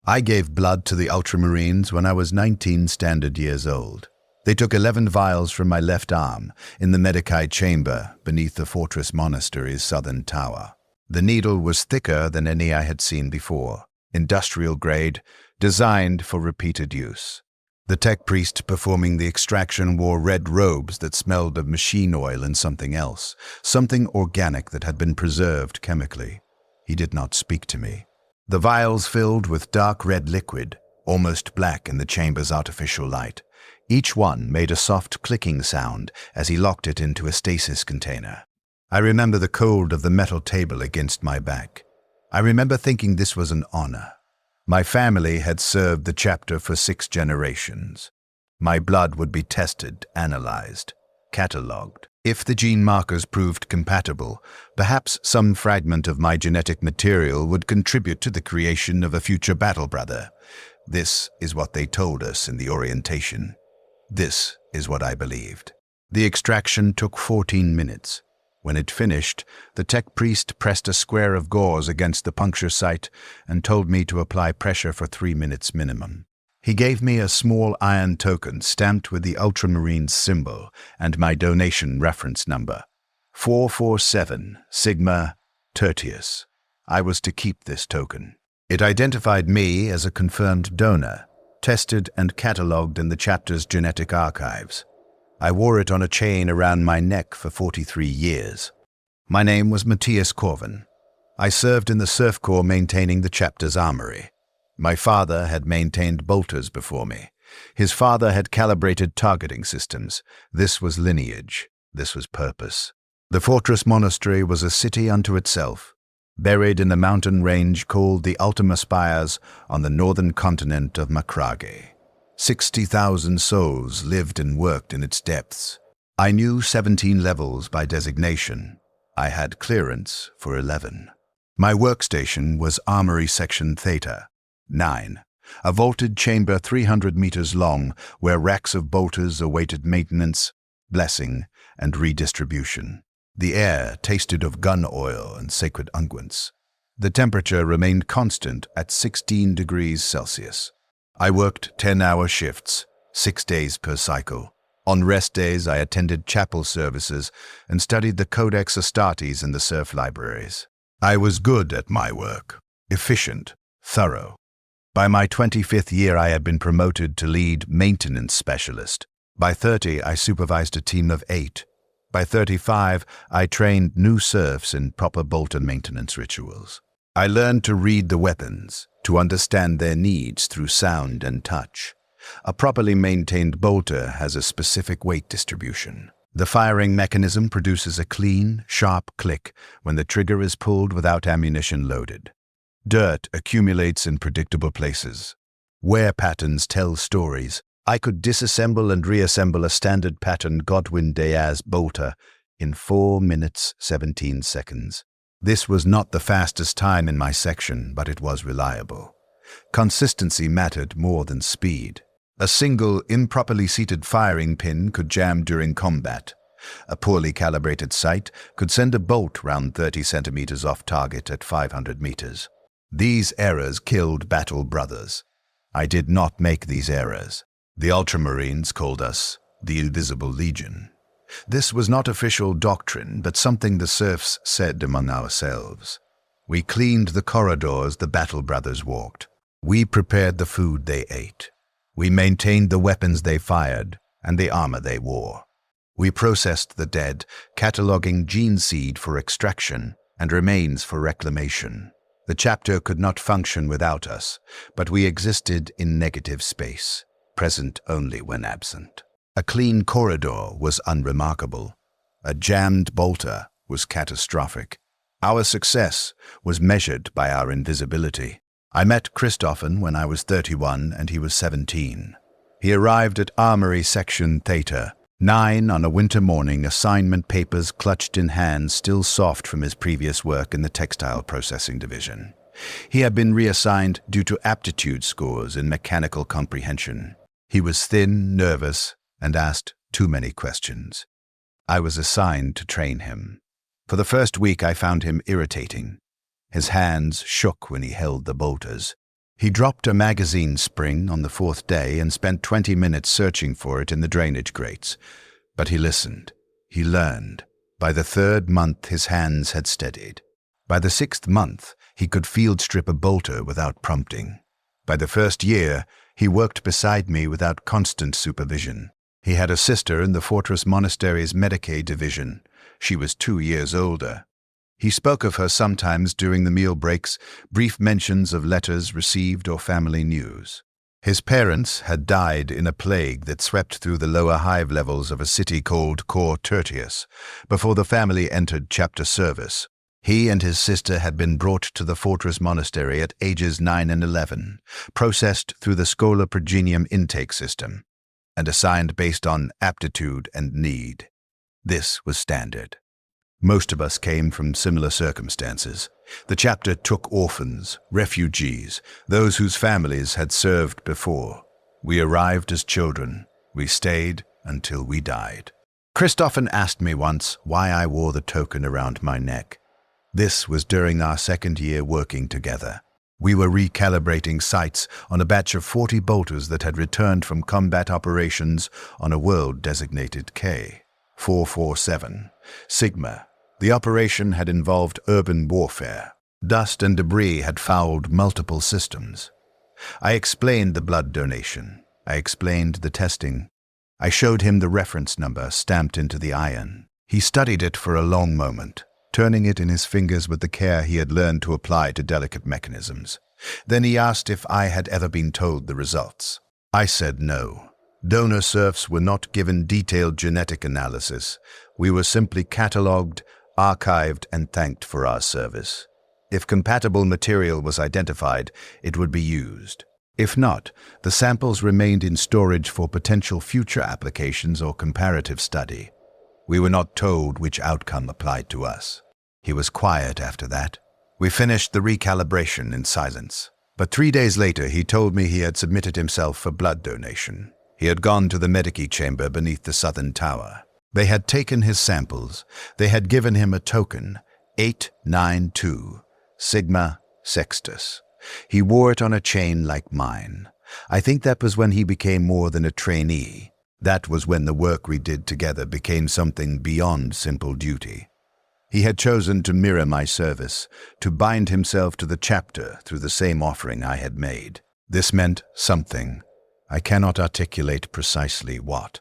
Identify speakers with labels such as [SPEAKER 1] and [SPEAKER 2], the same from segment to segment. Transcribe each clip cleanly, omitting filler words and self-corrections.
[SPEAKER 1] I gave blood to the Ultramarines when I was 19 standard years old. They took 11 vials from my left arm in the Medici chamber beneath the fortress monastery's southern tower. The needle was thicker than any I had seen before, industrial grade, designed for repeated use. The tech priest performing the extraction wore red robes that smelled of machine oil and something else, something organic that had been preserved chemically. He did not speak to me. The vials filled with dark red liquid, almost black in the chamber's artificial light. Each one made a soft clicking sound as he locked it into a stasis container. I remember the cold of the metal table against my back. I remember thinking this was an honor. My family had served the chapter for 6 generations. My blood would be tested, analyzed, catalogued. If the gene markers proved compatible, perhaps some fragment of my genetic material would contribute to the creation of a future battle brother. This is what they told us in the orientation. This is what I believed. The extraction took 14 minutes. When it finished, the tech priest pressed a square of gauze against the puncture site and told me to apply pressure for 3 minutes minimum. He gave me a small iron token stamped with the Ultramarines symbol and my donation reference number, 447 Sigma Tertius. I was to keep this token. It identified me as a confirmed donor, tested and catalogued in the chapter's genetic archives. I wore it on a chain around my neck for 43 years. My name was Matthias Corvin. I served in the Serf Corps maintaining the chapter's armory. My father had maintained bolters before me. His father had calibrated targeting systems. This was lineage. This was purpose. The fortress monastery was a city unto itself, buried in a mountain range called the Ultima Spires on the northern continent of Macragge. 60,000 souls lived and worked in its depths. I knew 17 levels by designation. I had clearance for 11. My workstation was Armory Section Theta 9, a vaulted chamber 300 meters long where racks of bolters awaited maintenance, blessing, and redistribution. The air tasted of gun oil and sacred unguents. The temperature remained constant at 16 degrees Celsius. I worked 10-hour shifts, 6 days per cycle. On rest days, I attended chapel services and studied the Codex Astartes in the Serf libraries. I was good at my work, efficient, thorough. By my 25th year, I had been promoted to lead maintenance specialist. By 30, I supervised a team of 8. By 35, I trained new serfs in proper bolter maintenance rituals. I learned to read the weapons, to understand their needs through sound and touch. A properly maintained bolter has a specific weight distribution. The firing mechanism produces a clean, sharp click when the trigger is pulled without ammunition loaded. Dirt accumulates in predictable places. Wear patterns tell stories. I could disassemble and reassemble a standard pattern Godwin Diaz bolter in 4 minutes 17 seconds. This was not the fastest time in my section, but it was reliable. Consistency mattered more than speed. A single, improperly seated firing pin could jam during combat. A poorly calibrated sight could send a bolt round 30 centimeters off target at 500 meters. These errors killed battle brothers. I did not make these errors. The Ultramarines called us the Invisible Legion. This was not official doctrine, but something the serfs said among ourselves. We cleaned the corridors the battle brothers walked. We prepared the food they ate. We maintained the weapons they fired and the armor they wore. We processed the dead, cataloging gene seed for extraction and remains for reclamation. The chapter could not function without us, but we existed in negative space, present only when absent. A clean corridor was unremarkable. A jammed bolter was catastrophic. Our success was measured by our invisibility. I met Christophen when I was 31 and he was 17. He arrived at Armory Section Theta 9 on a winter morning, assignment papers clutched in hand, still soft from his previous work in the textile processing division. He had been reassigned due to aptitude scores in mechanical comprehension. He was thin, nervous, and asked too many questions. I was assigned to train him. For the first week I found him irritating. His hands shook when he held the bolters. He dropped a magazine spring on the fourth day and spent 20 minutes searching for it in the drainage grates. But he listened. He learned. By the third month, his hands had steadied. By the sixth month, he could field strip a bolter without prompting. By the first year, he worked beside me without constant supervision. He had a sister in the Fortress Monastery's Medicaid division. She was 2 years older. He spoke of her sometimes during the meal breaks, brief mentions of letters received or family news. His parents had died in a plague that swept through the lower hive levels of a city called Cor Tertius before the family entered chapter service. He and his sister had been brought to the Fortress Monastery at ages 9 and 11, processed through the Schola Progenium intake system, and assigned based on aptitude and need. This was standard. Most of us came from similar circumstances. The chapter took orphans, refugees, those whose families had served before. We arrived as children. We stayed until we died. Christophen asked me once why I wore the token around my neck. This was during our second year working together. We were recalibrating sights on a batch of 40 bolters that had returned from combat operations on a world-designated K447, Sigma. The operation had involved urban warfare. Dust and debris had fouled multiple systems. I explained the blood donation. I explained the testing. I showed him the reference number stamped into the iron. He studied it for a long moment, turning it in his fingers with the care he had learned to apply to delicate mechanisms. Then he asked if I had ever been told the results. I said no. Donor serfs were not given detailed genetic analysis. We were simply catalogued, archived, and thanked for our service. If compatible material was identified, it would be used. If not, the samples remained in storage for potential future applications or comparative study. We were not told which outcome applied to us. He was quiet after that. We finished the recalibration in silence. But 3 days later, he told me he had submitted himself for blood donation. He had gone to the Medici chamber beneath the southern tower. They had taken his samples. They had given him a token, 892, Sigma Sextus. He wore it on a chain like mine. I think that was when he became more than a trainee. That was when the work we did together became something beyond simple duty. He had chosen to mirror my service, to bind himself to the chapter through the same offering I had made. This meant something. I cannot articulate precisely what.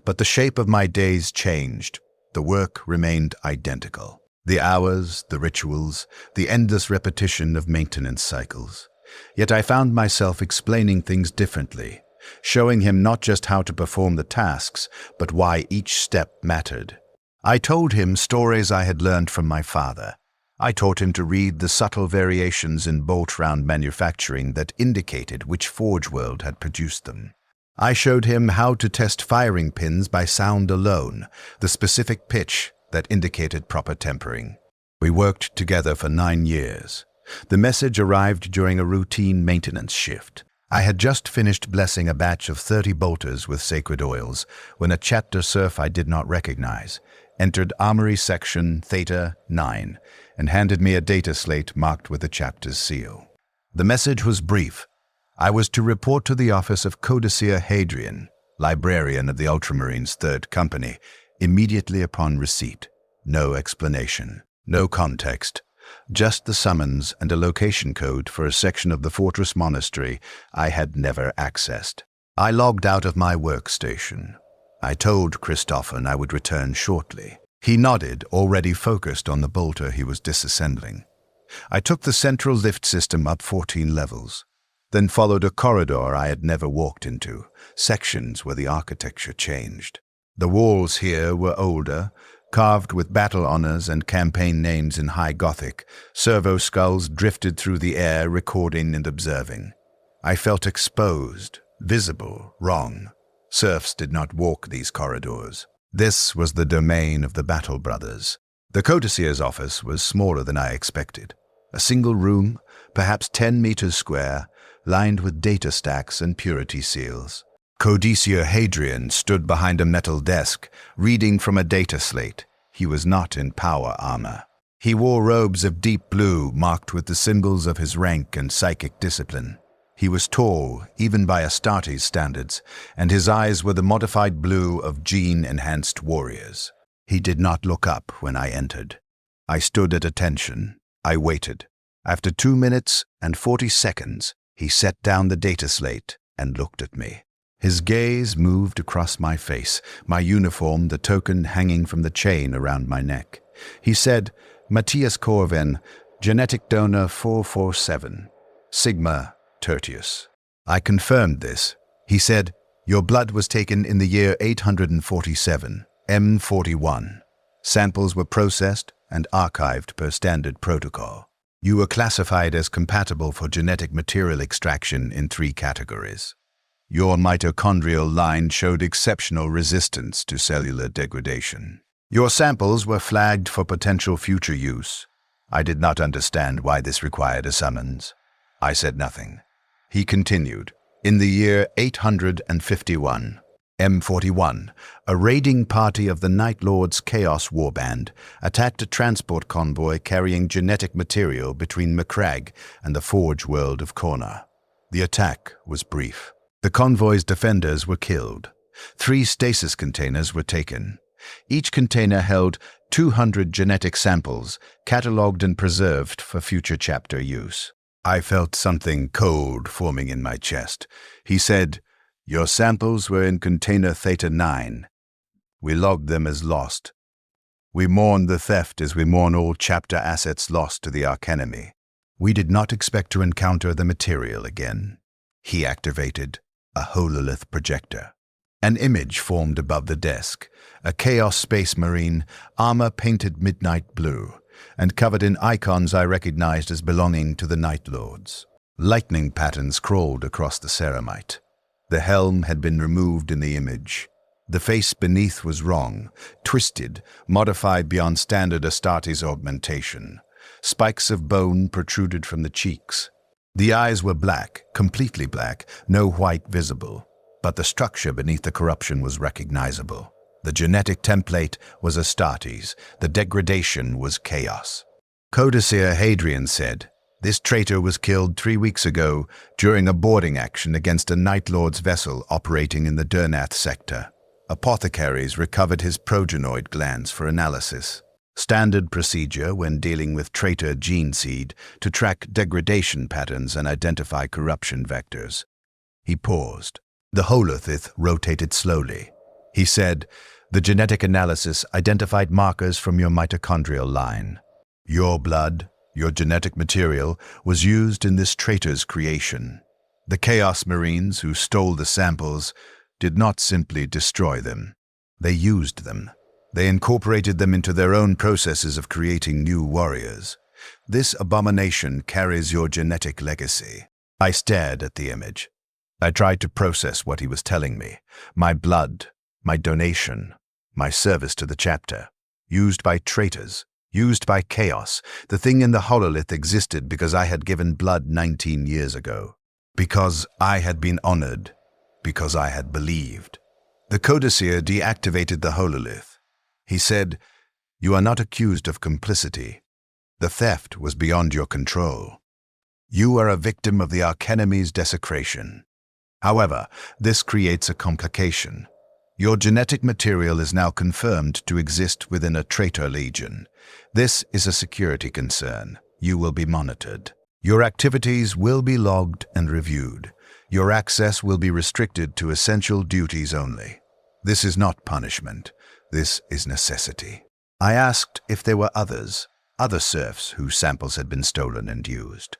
[SPEAKER 1] But the shape of my days changed. The work remained identical. The hours, the rituals, the endless repetition of maintenance cycles. Yet I found myself explaining things differently, showing him not just how to perform the tasks, but why each step mattered. I told him stories I had learned from my father. I taught him to read the subtle variations in bolt-round manufacturing that indicated which forge world had produced them. I showed him how to test firing pins by sound alone, the specific pitch that indicated proper tempering. We worked together for 9 years. The message arrived during a routine maintenance shift. I had just finished blessing a batch of 30 bolters with sacred oils when a chapter serf I did not recognize entered Armory Section Theta 9 and handed me a data slate marked with the chapter's seal. The message was brief. I was to report to the office of Codicea Hadrian, librarian of the Ultramarines' 3rd Company, immediately upon receipt. No explanation, no context, just the summons and a location code for a section of the Fortress Monastery I had never accessed. I logged out of my workstation. I told Christophen I would return shortly. He nodded, already focused on the bolter he was disassembling. I took the central lift system up 14 levels. Then followed a corridor I had never walked into, sections where the architecture changed. The walls here were older, carved with battle honors and campaign names in High Gothic. Servo skulls drifted through the air, recording and observing. I felt exposed, visible, wrong. Serfs did not walk these corridors. This was the domain of the Battle Brothers. The Codicea's office was smaller than I expected. A single room, perhaps 10 meters square, lined with data stacks and purity seals. Codicea Hadrian stood behind a metal desk, reading from a data slate. He was not in power armor. He wore robes of deep blue marked with the symbols of his rank and psychic discipline. He was tall, even by Astartes standards, and his eyes were the modified blue of gene-enhanced warriors. He did not look up when I entered. I stood at attention. I waited. After 2 minutes and 40 seconds, he set down the data slate and looked at me. His gaze moved across my face, my uniform the token hanging from the chain around my neck. He said, "Matthias Corvin, genetic donor 447, Sigma Tertius." I confirmed this. He said, "Your blood was taken in the year 847, M41. Samples were processed and archived per standard protocol. You were classified as compatible for genetic material extraction in 3 categories. Your mitochondrial line showed exceptional resistance to cellular degradation. Your samples were flagged for potential future use. I did not understand why this required a summons. I said nothing. He continued, "In the year 851, M41, a raiding party of the Night Lord's Chaos Warband attacked a transport convoy carrying genetic material between Macragge and the Forge world of Corna. The attack was brief. The convoy's defenders were killed. 3 stasis containers were taken. Each container held 200 genetic samples, catalogued and preserved for future chapter use." I felt something cold forming in my chest. He said, "Your samples were in container Theta 9. We logged them as lost. We mourn the theft as we mourn all chapter assets lost to the Arcanemy. We did not expect to encounter the material again." He activated a hololith projector. An image formed above the desk, a Chaos Space Marine, armor painted midnight blue, and covered in icons I recognized as belonging to the Night Lords. Lightning patterns crawled across the ceramite. The helm had been removed in the image. The face beneath was wrong, twisted, modified beyond standard Astartes augmentation. Spikes of bone protruded from the cheeks. The eyes were black, completely black, no white visible. But the structure beneath the corruption was recognizable. The genetic template was Astartes. The degradation was chaos. Codicea Hadrian said, "This traitor was killed 3 weeks ago during a boarding action against a Night Lord's vessel operating in the Durnath sector. Apothecaries recovered his progenoid glands for analysis. Standard procedure when dealing with traitor gene seed to track degradation patterns and identify corruption vectors." He paused. The hololith rotated slowly. He said, "The genetic analysis identified markers from your mitochondrial line. Your blood, your genetic material, was used in this traitor's creation. The Chaos Marines who stole the samples did not simply destroy them. They used them. They incorporated them into their own processes of creating new warriors. This abomination carries your genetic legacy." I stared at the image. I tried to process what he was telling me. My blood, my donation, my service to the chapter. Used by traitors, used by chaos. The thing in the hololith existed because I had given blood 19 years ago. Because I had been honored. Because I had believed. The codicea deactivated the hololith. He said, "You are not accused of complicity. The theft was beyond your control. You are a victim of the Arcanemy's desecration. However, this creates a complication. Your genetic material is now confirmed to exist within a traitor legion. This is a security concern. You will be monitored. Your activities will be logged and reviewed. Your access will be restricted to essential duties only. This is not punishment. This is necessity." I asked if there were other serfs whose samples had been stolen and used.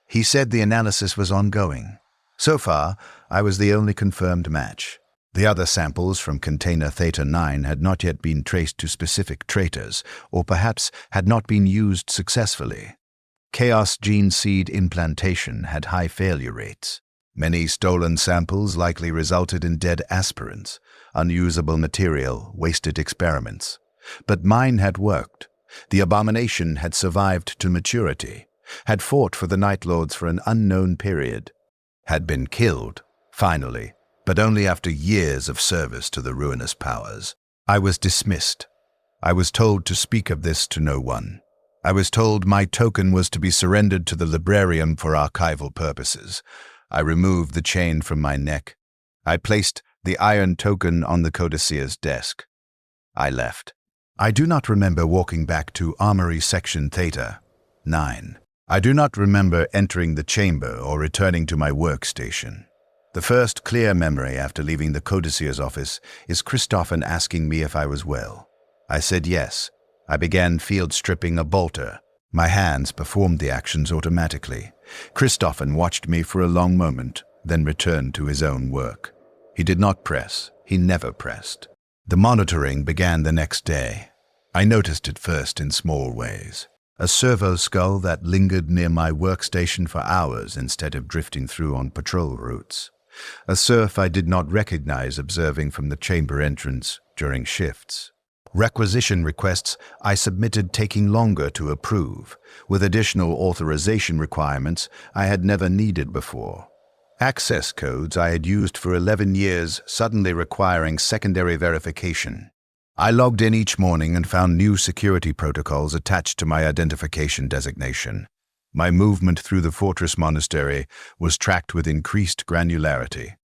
[SPEAKER 1] He said the analysis was ongoing. So far, I was the only confirmed match. The other samples from container Theta 9 had not yet been traced to specific traitors, or perhaps had not been used successfully. Chaos gene seed implantation had high failure rates. Many stolen samples likely resulted in dead aspirants, unusable material, wasted experiments. But mine had worked. The abomination had survived to maturity, had fought for the Night Lords for an unknown period, had been killed, finally, but only after years of service to the ruinous powers. I was dismissed. I was told to speak of this to no one. I was told my token was to be surrendered to the librarium for archival purposes. I removed the chain from my neck. I placed the iron token on the codicier's desk. I left. I do not remember walking back to Armory Section Theta 9. I do not remember entering the chamber or returning to my workstation. The first clear memory after leaving the codicier's office is Christoffen asking me if I was well. I said yes. I began field stripping a bolter. My hands performed the actions automatically. Christoffen watched me for a long moment, then returned to his own work. He did not press. He never pressed. The monitoring began the next day. I noticed it first in small ways. A servo skull that lingered near my workstation for hours instead of drifting through on patrol routes. A serf I did not recognize observing from the chamber entrance during shifts. Requisition requests I submitted taking longer to approve, with additional authorization requirements I had never needed before. Access codes I had used for 11 years suddenly requiring secondary verification. I logged in each morning and found new security protocols attached to my identification designation. My movement through the fortress monastery was tracked with increased granularity.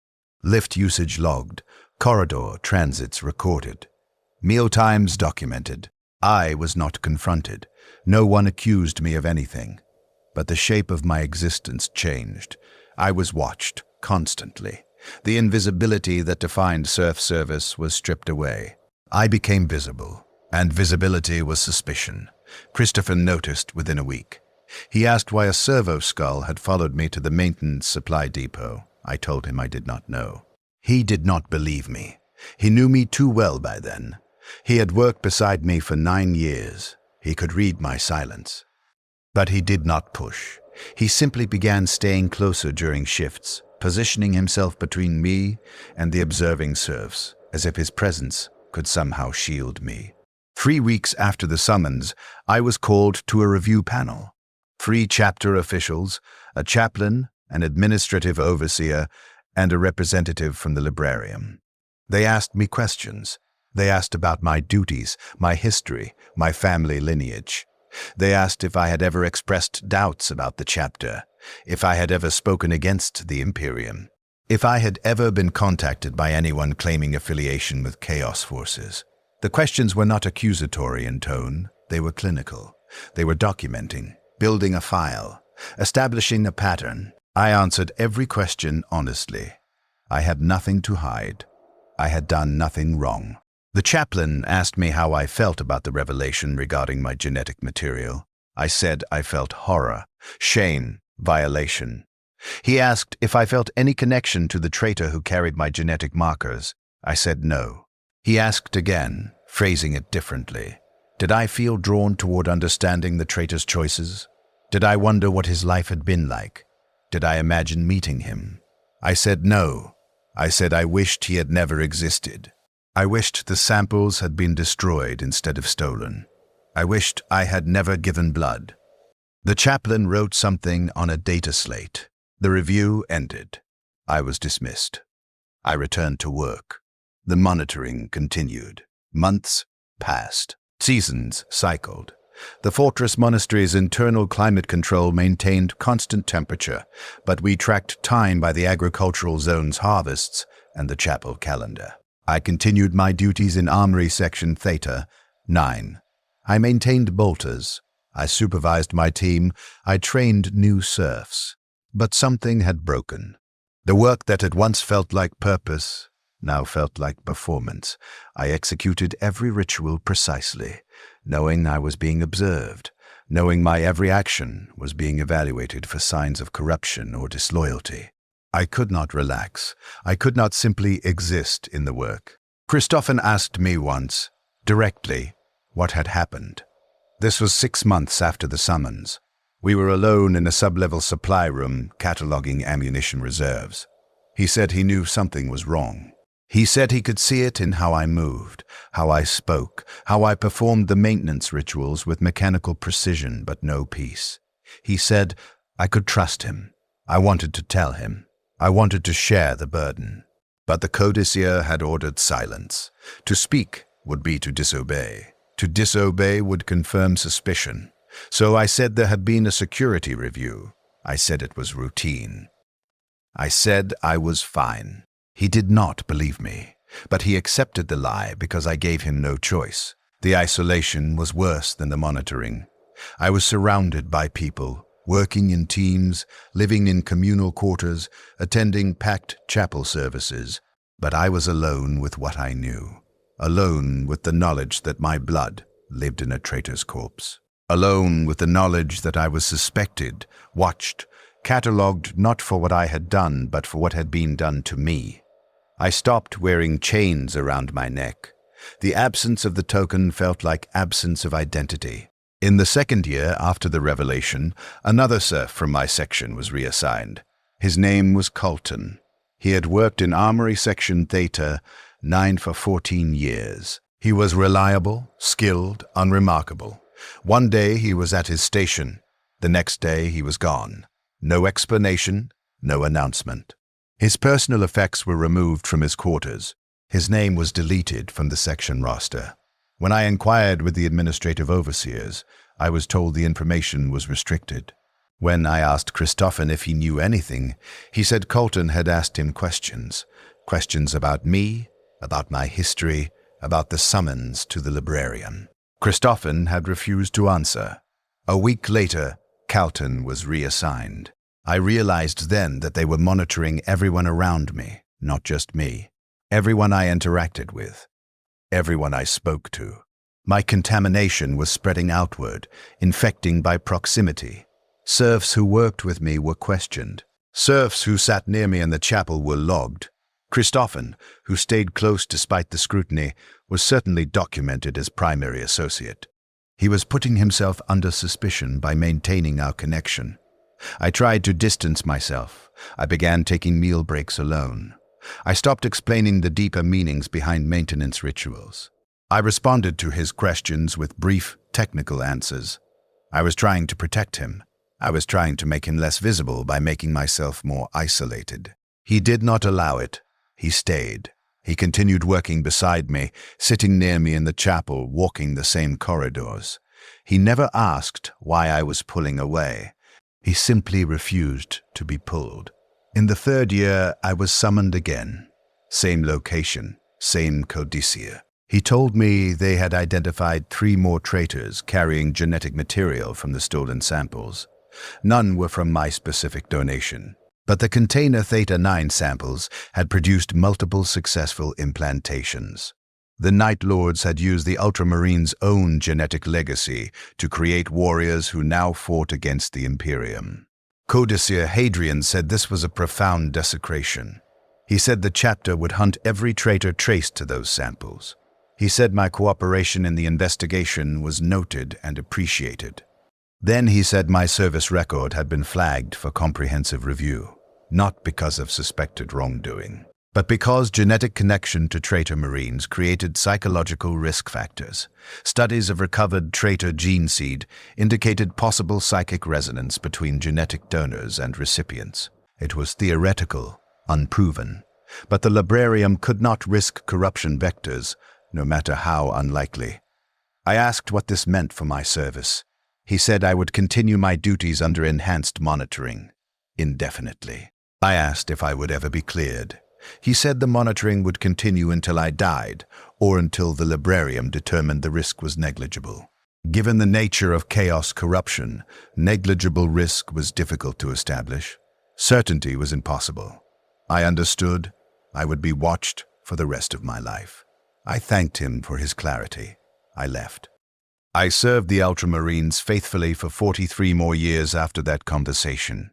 [SPEAKER 1] Lift usage logged, corridor transits recorded. Meal times documented. I was not confronted. No one accused me of anything. But the shape of my existence changed. I was watched, constantly. The invisibility that defined serf service was stripped away. I became visible, and visibility was suspicion. Christopher noticed within a week. He asked why a servo skull had followed me to the maintenance supply depot. I told him I did not know. He did not believe me. He knew me too well by then. He had worked beside me for 9 years. He could read my silence. But he did not push. He simply began staying closer during shifts, positioning himself between me and the observing serfs, as if his presence could somehow shield me. 3 weeks after the summons, I was called to a review panel. 3 chapter officials, a chaplain, an administrative overseer, and a representative from the librarium. They asked me questions. They asked about my duties, my history, my family lineage. They asked if I had ever expressed doubts about the chapter, if I had ever spoken against the Imperium, if I had ever been contacted by anyone claiming affiliation with Chaos Forces. The questions were not accusatory in tone. They were clinical. They were documenting, building a file, establishing a pattern. I answered every question honestly. I had nothing to hide. I had done nothing wrong. The chaplain asked me how I felt about the revelation regarding my genetic material. I said I felt horror, shame, violation. He asked if I felt any connection to the traitor who carried my genetic markers. I said no. He asked again, phrasing it differently. Did I feel drawn toward understanding the traitor's choices? Did I wonder what his life had been like? Did I imagine meeting him? I said no. I said I wished he had never existed. I wished the samples had been destroyed instead of stolen. I wished I had never given blood. The chaplain wrote something on a data slate. The review ended. I was dismissed. I returned to work. The monitoring continued. Months passed. Seasons cycled. The fortress monastery's internal climate control maintained constant temperature, but we tracked time by the agricultural zone's harvests and the chapel calendar. I continued my duties in Armory Section Theta 9. I maintained bolters. I supervised my team. I trained new serfs. But something had broken. The work that had once felt like purpose now felt like performance. I executed every ritual precisely, knowing I was being observed, knowing my every action was being evaluated for signs of corruption or disloyalty. I could not relax. I could not simply exist in the work. Christoffen asked me once, directly, what had happened. This was 6 months after the summons. We were alone in a sub-level supply room, cataloging ammunition reserves. He said he knew something was wrong. He said he could see it in how I moved, how I spoke, how I performed the maintenance rituals with mechanical precision but no peace. He said I could trust him. I wanted to tell him. I wanted to share the burden. But the codicier had ordered silence. To speak would be to disobey. To disobey would confirm suspicion. So I said there had been a security review. I said it was routine. I said I was fine. He did not believe me, but he accepted the lie because I gave him no choice. The isolation was worse than the monitoring. I was surrounded by people, working in teams, living in communal quarters, attending packed chapel services, but I was alone with what I knew. Alone with the knowledge that my blood lived in a traitor's corpse. Alone with the knowledge that I was suspected, watched, catalogued not for what I had done, but for what had been done to me. I stopped wearing chains around my neck. The absence of the token felt like absence of identity. In the second year after the revelation, another serf from my section was reassigned. His name was Colton. He had worked in Armory Section Theta 9 for 14 years. He was reliable, skilled, unremarkable. One day he was at his station. The next day he was gone. No explanation, no announcement. His personal effects were removed from his quarters. His name was deleted from the section roster. When I inquired with the administrative overseers, I was told the information was restricted. When I asked Christoffen if he knew anything, he said Colton had asked him questions. Questions about me, about my history, about the summons to the librarian. Christoffen had refused to answer. A week later, Colton was reassigned. I realized then that they were monitoring everyone around me, not just me. Everyone I interacted with. Everyone I spoke to. My contamination was spreading outward, infecting by proximity. Serfs who worked with me were questioned. Serfs who sat near me in the chapel were logged. Christoffen, who stayed close despite the scrutiny, was certainly documented as primary associate. He was putting himself under suspicion by maintaining our connection. I tried to distance myself. I began taking meal breaks alone. I stopped explaining the deeper meanings behind maintenance rituals. I responded to his questions with brief, technical answers. I was trying to protect him. I was trying to make him less visible by making myself more isolated. He did not allow it. He stayed. He continued working beside me, sitting near me in the chapel, walking the same corridors. He never asked why I was pulling away. He simply refused to be pulled. In the third year, I was summoned again. Same location, same codicea. He told me they had identified 3 more traitors carrying genetic material from the stolen samples. None were from my specific donation. But the container Theta 9 samples had produced multiple successful implantations. The Night Lords had used the Ultramarines' own genetic legacy to create warriors who now fought against the Imperium. Codicea Hadrian said this was a profound desecration. He said the chapter would hunt every traitor traced to those samples. He said my cooperation in the investigation was noted and appreciated. Then he said my service record had been flagged for comprehensive review. Not because of suspected wrongdoing, but because genetic connection to traitor Marines created psychological risk factors. Studies of recovered traitor gene seed indicated possible psychic resonance between genetic donors and recipients. It was theoretical, unproven, but the librarium could not risk corruption vectors, no matter how unlikely. I asked what this meant for my service. He said I would continue my duties under enhanced monitoring, indefinitely. I asked if I would ever be cleared. He said the monitoring would continue until I died, or until the librarium determined the risk was negligible. Given the nature of chaos corruption, negligible risk was difficult to establish. Certainty was impossible. I understood I would be watched for the rest of my life. I thanked him for his clarity. I left. I served the Ultramarines faithfully for 43 more years after that conversation.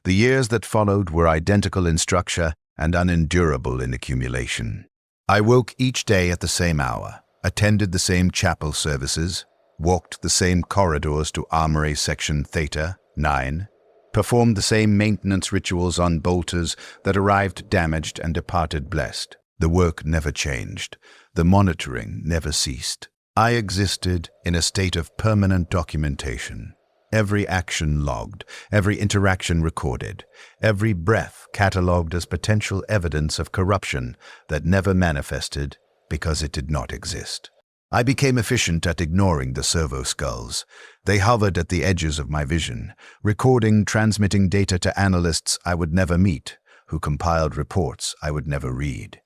[SPEAKER 1] The years that followed were identical in structure and unendurable in accumulation. I woke each day at the same hour, attended the same chapel services, walked the same corridors to Armory Section Theta 9, performed the same maintenance rituals on bolters that arrived damaged and departed blessed. The work never changed. The monitoring never ceased. I existed in a state of permanent documentation. Every action logged, every interaction recorded, every breath catalogued as potential evidence of corruption that never manifested because it did not exist. I became efficient at ignoring the servo skulls. They hovered at the edges of my vision, recording, transmitting data to analysts I would never meet, who compiled reports I would never read.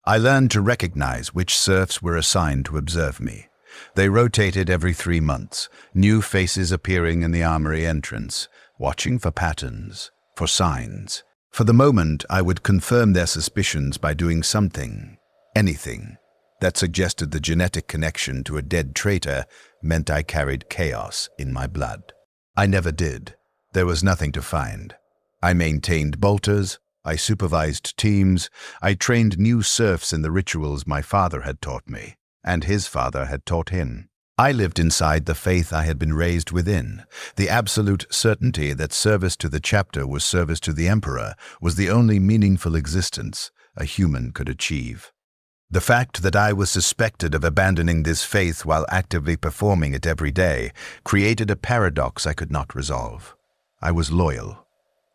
[SPEAKER 1] I learned to recognize which serfs were assigned to observe me. They rotated every 3 months, new faces appearing in the armory entrance, watching for patterns, for signs. For the moment, I would confirm their suspicions by doing something, anything, that suggested the genetic connection to a dead traitor meant I carried chaos in my blood. I never did. There was nothing to find. I maintained bolters, I supervised teams, I trained new serfs in the rituals my father had taught me, and his father had taught him. I lived inside the faith I had been raised within. The absolute certainty that service to the chapter was service to the emperor was the only meaningful existence a human could achieve. The fact that I was suspected of abandoning this faith while actively performing it every day created a paradox I could not resolve. I was loyal,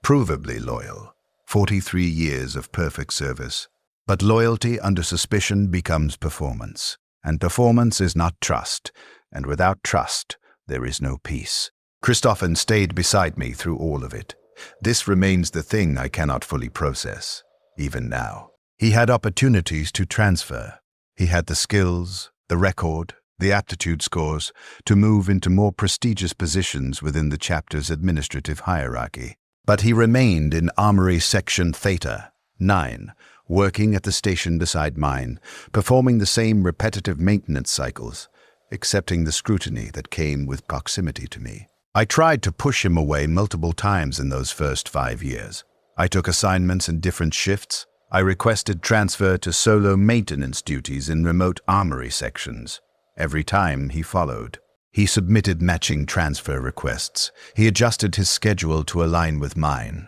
[SPEAKER 1] provably loyal, 43 years of perfect service. But loyalty under suspicion becomes performance, and performance is not trust, and without trust, there is no peace. Christoffen stayed beside me through all of it. This remains the thing I cannot fully process, even now. He had opportunities to transfer. He had the skills, the record, the aptitude scores to move into more prestigious positions within the chapter's administrative hierarchy. But he remained in Armory Section Theta 9, working at the station beside mine, performing the same repetitive maintenance cycles, accepting the scrutiny that came with proximity to me. I tried to push him away multiple times in those first 5 years. I took assignments in different shifts. I requested transfer to solo maintenance duties in remote armory sections. Every time he followed. He submitted matching transfer requests. He adjusted his schedule to align with mine.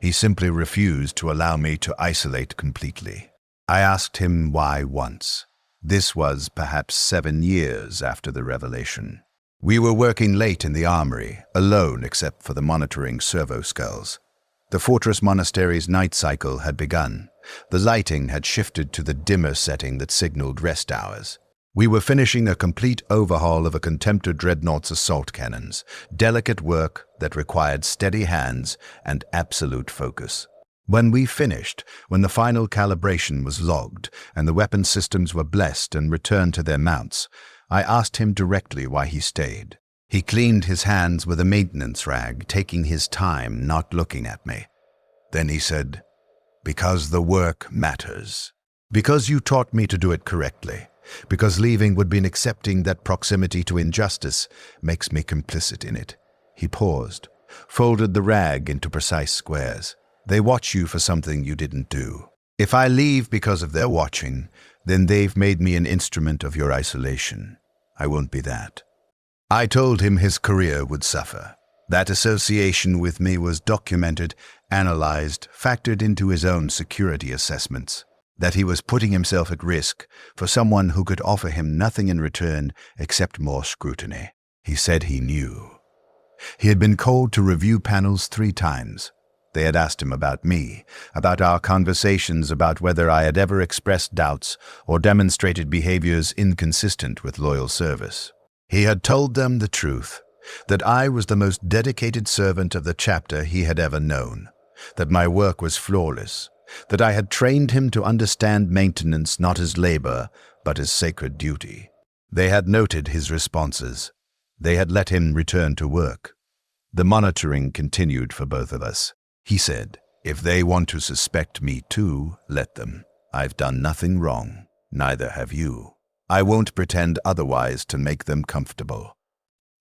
[SPEAKER 1] He simply refused to allow me to isolate completely. I asked him why once. This was perhaps 7 years after the revelation. We were working late in the armory, alone except for the monitoring servo skulls. The fortress monastery's night cycle had begun. The lighting had shifted to the dimmer setting that signaled rest hours. We were finishing a complete overhaul of a Contemptor Dreadnought's assault cannons, delicate work that required steady hands and absolute focus. When we finished, when the final calibration was logged and the weapon systems were blessed and returned to their mounts, I asked him directly why he stayed. He cleaned his hands with a maintenance rag, taking his time, not looking at me. Then he said, "Because the work matters. Because you taught me to do it correctly. Because leaving would mean accepting that proximity to injustice makes me complicit in it." He paused, folded the rag into precise squares. "They watch you for something you didn't do. If I leave because of their watching, then they've made me an instrument of your isolation. I won't be that." I told him his career would suffer. That association with me was documented, analyzed, factored into his own security assessments. That he was putting himself at risk for someone who could offer him nothing in return except more scrutiny. He said he knew. He had been called to review panels 3 times. They had asked him about me, about our conversations, about whether I had ever expressed doubts or demonstrated behaviors inconsistent with loyal service. He had told them the truth, that I was the most dedicated servant of the chapter he had ever known, that my work was flawless, that I had trained him to understand maintenance not as labor, but as sacred duty. They had noted his responses. They had let him return to work. The monitoring continued for both of us. He said, "If they want to suspect me too, let them. I've done nothing wrong. Neither have you. I won't pretend otherwise to make them comfortable."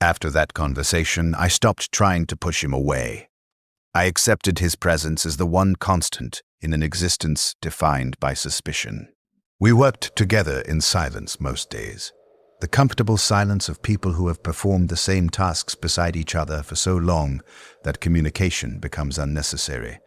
[SPEAKER 1] After that conversation, I stopped trying to push him away. I accepted his presence as the one constant in an existence defined by suspicion. We worked together in silence most days. The comfortable silence of people who have performed the same tasks beside each other for so long that communication becomes unnecessary.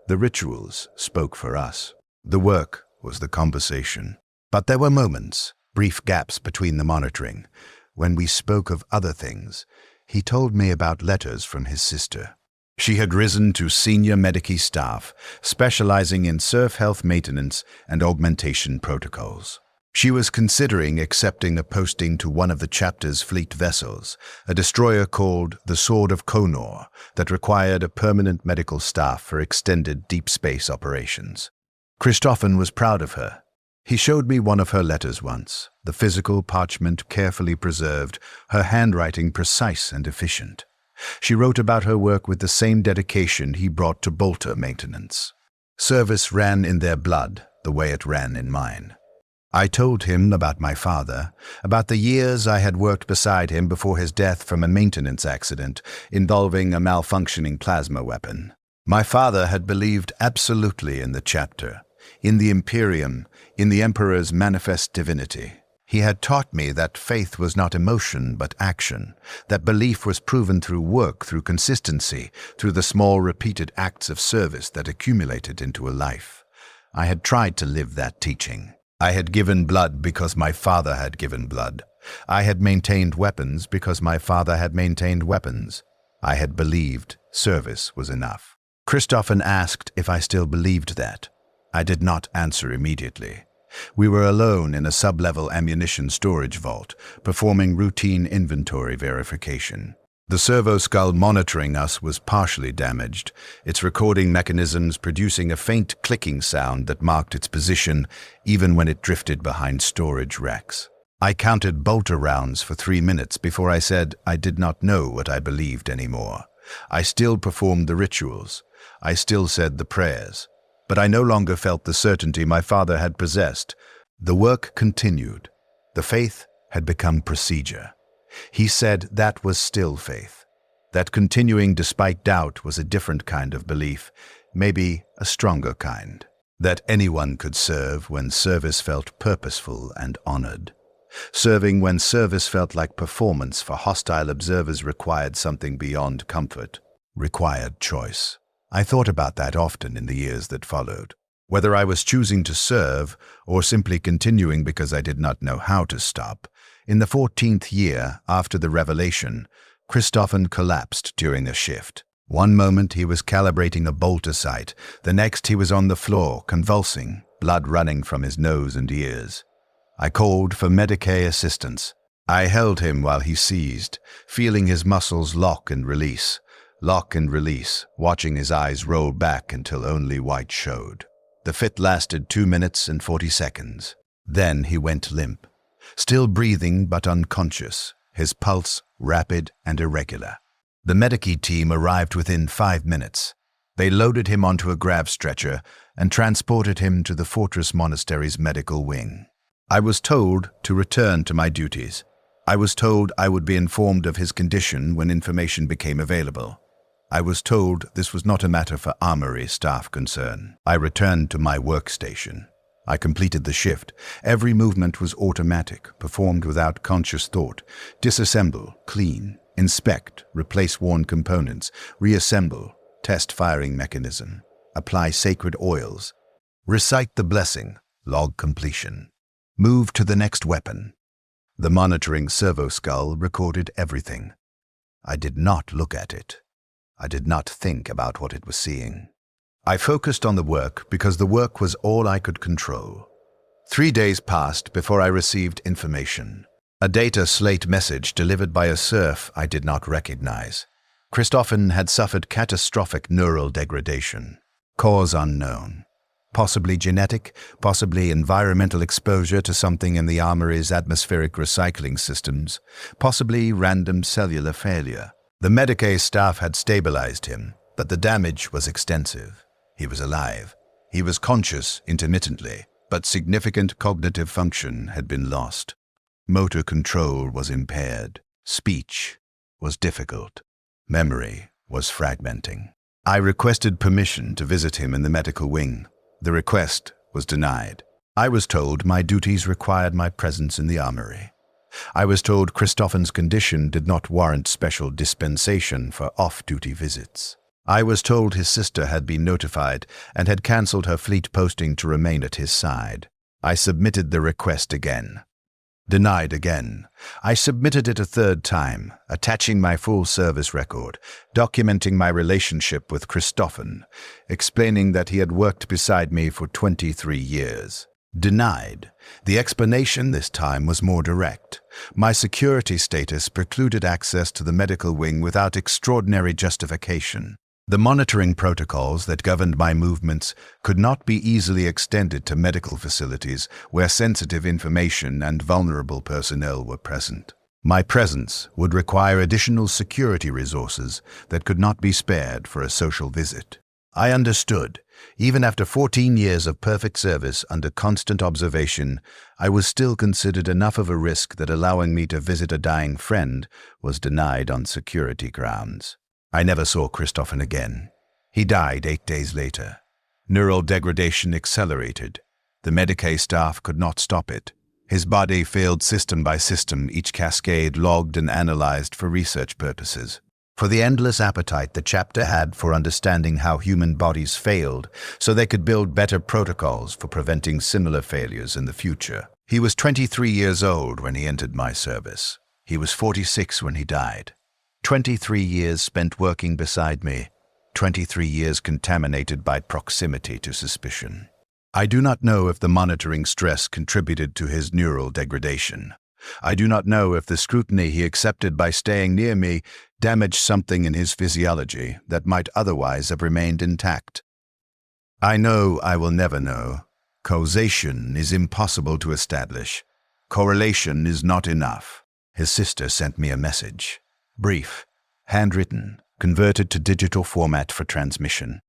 [SPEAKER 1] The rituals spoke for us. The work was the conversation. But there were moments, brief gaps between the monitoring, when we spoke of other things. He told me about letters from his sister. She had risen to senior medici staff, specializing in Serf health maintenance and augmentation protocols. She was considering accepting a posting to one of the chapter's fleet vessels, a destroyer called the Sword of Conor that required a permanent medical staff for extended deep space operations. Christoffen was proud of her. He showed me one of her letters once, the physical parchment carefully preserved, her handwriting precise and efficient. She wrote about her work with the same dedication he brought to bolter maintenance. Service ran in their blood, the way it ran in mine. I told him about my father, about the years I had worked beside him before his death from a maintenance accident involving a malfunctioning plasma weapon. My father had believed absolutely in the chapter, in the Imperium, in the Emperor's manifest divinity. He had taught me that faith was not emotion but action, that belief was proven through work, through consistency, through the small repeated acts of service that accumulated into a life. I had tried to live that teaching. I had given blood because my father had given blood. I had maintained weapons because my father had maintained weapons. I had believed service was enough. Christoffen asked if I still believed that. I did not answer immediately. We were alone in a sub-level ammunition storage vault, performing routine inventory verification. The servo skull monitoring us was partially damaged, its recording mechanisms producing a faint clicking sound that marked its position even when it drifted behind storage racks. I counted bolter rounds for 3 minutes before I said I did not know what I believed anymore. I still performed the rituals. I still said the prayers. But I no longer felt the certainty my father had possessed. The work continued. The faith had become procedure. He said that was still faith. That continuing despite doubt was a different kind of belief, maybe a stronger kind. That anyone could serve when service felt purposeful and honored. Serving when service felt like performance for hostile observers required something beyond comfort, required choice. I thought about that often in the years that followed. Whether I was choosing to serve or simply continuing because I did not know how to stop. In the 14th year after the revelation, Christoffen collapsed during a shift. One moment he was calibrating a bolter sight, the next he was on the floor, convulsing, blood running from his nose and ears. I called for Medicae assistance. I held him while he seized, feeling his muscles lock and release, watching his eyes roll back until only white showed. The fit lasted 2 minutes and 40 seconds. Then he went limp. Still breathing but unconscious, his pulse rapid and irregular. The Medicae team arrived within 5 minutes. They loaded him onto a grav stretcher and transported him to the fortress monastery's medical wing. I was told to return to my duties. I was told I would be informed of his condition when information became available. I was told this was not a matter for armory staff concern. I returned to my workstation. I completed the shift. Every movement was automatic, performed without conscious thought. Disassemble, clean, inspect, replace worn components, reassemble, test firing mechanism, apply sacred oils, recite the blessing, log completion, move to the next weapon. The monitoring servo skull recorded everything. I did not look at it. I did not think about what it was seeing. I focused on the work because the work was all I could control. 3 days passed before I received information. A data slate message delivered by a Serf I did not recognize. Christoffen had suffered catastrophic neural degradation. Cause unknown. Possibly genetic, possibly environmental exposure to something in the armory's atmospheric recycling systems, possibly random cellular failure. The Medicae staff had stabilized him, but the damage was extensive. He was alive. He was conscious intermittently, but significant cognitive function had been lost. Motor control was impaired. Speech was difficult. Memory was fragmenting. I requested permission to visit him in the medical wing. The request was denied. I was told my duties required my presence in the armory. I was told Christoffen's condition did not warrant special dispensation for off-duty visits. I was told his sister had been notified and had cancelled her fleet posting to remain at his side. I submitted the request again. Denied again. I submitted it a third time, attaching my full service record, documenting my relationship with Christoffen, explaining that he had worked beside me for 23 years. Denied. The explanation this time was more direct. My security status precluded access to the medical wing without extraordinary justification. The monitoring protocols that governed my movements could not be easily extended to medical facilities where sensitive information and vulnerable personnel were present. My presence would require additional security resources that could not be spared for a social visit. I understood. Even after 14 years of perfect service under constant observation, I was still considered enough of a risk that allowing me to visit a dying friend was denied on security grounds. I never saw Christoffen again. He died 8 days later. Neural degradation accelerated. The Medicae staff could not stop it. His body failed system by system, each cascade logged and analyzed for research purposes. For the endless appetite the chapter had for understanding how human bodies failed, so they could build better protocols for preventing similar failures in the future. He was 23 years old when he entered my service. He was 46 when he died. 23 years spent working beside me. 23 years contaminated by proximity to suspicion. I do not know if the monitoring stress contributed to his neural degradation. I do not know if the scrutiny he accepted by staying near me damaged something in his physiology that might otherwise have remained intact. I know I will never know. Causation is impossible to establish. Correlation is not enough. His sister sent me a message. Brief, handwritten, converted to digital format for transmission.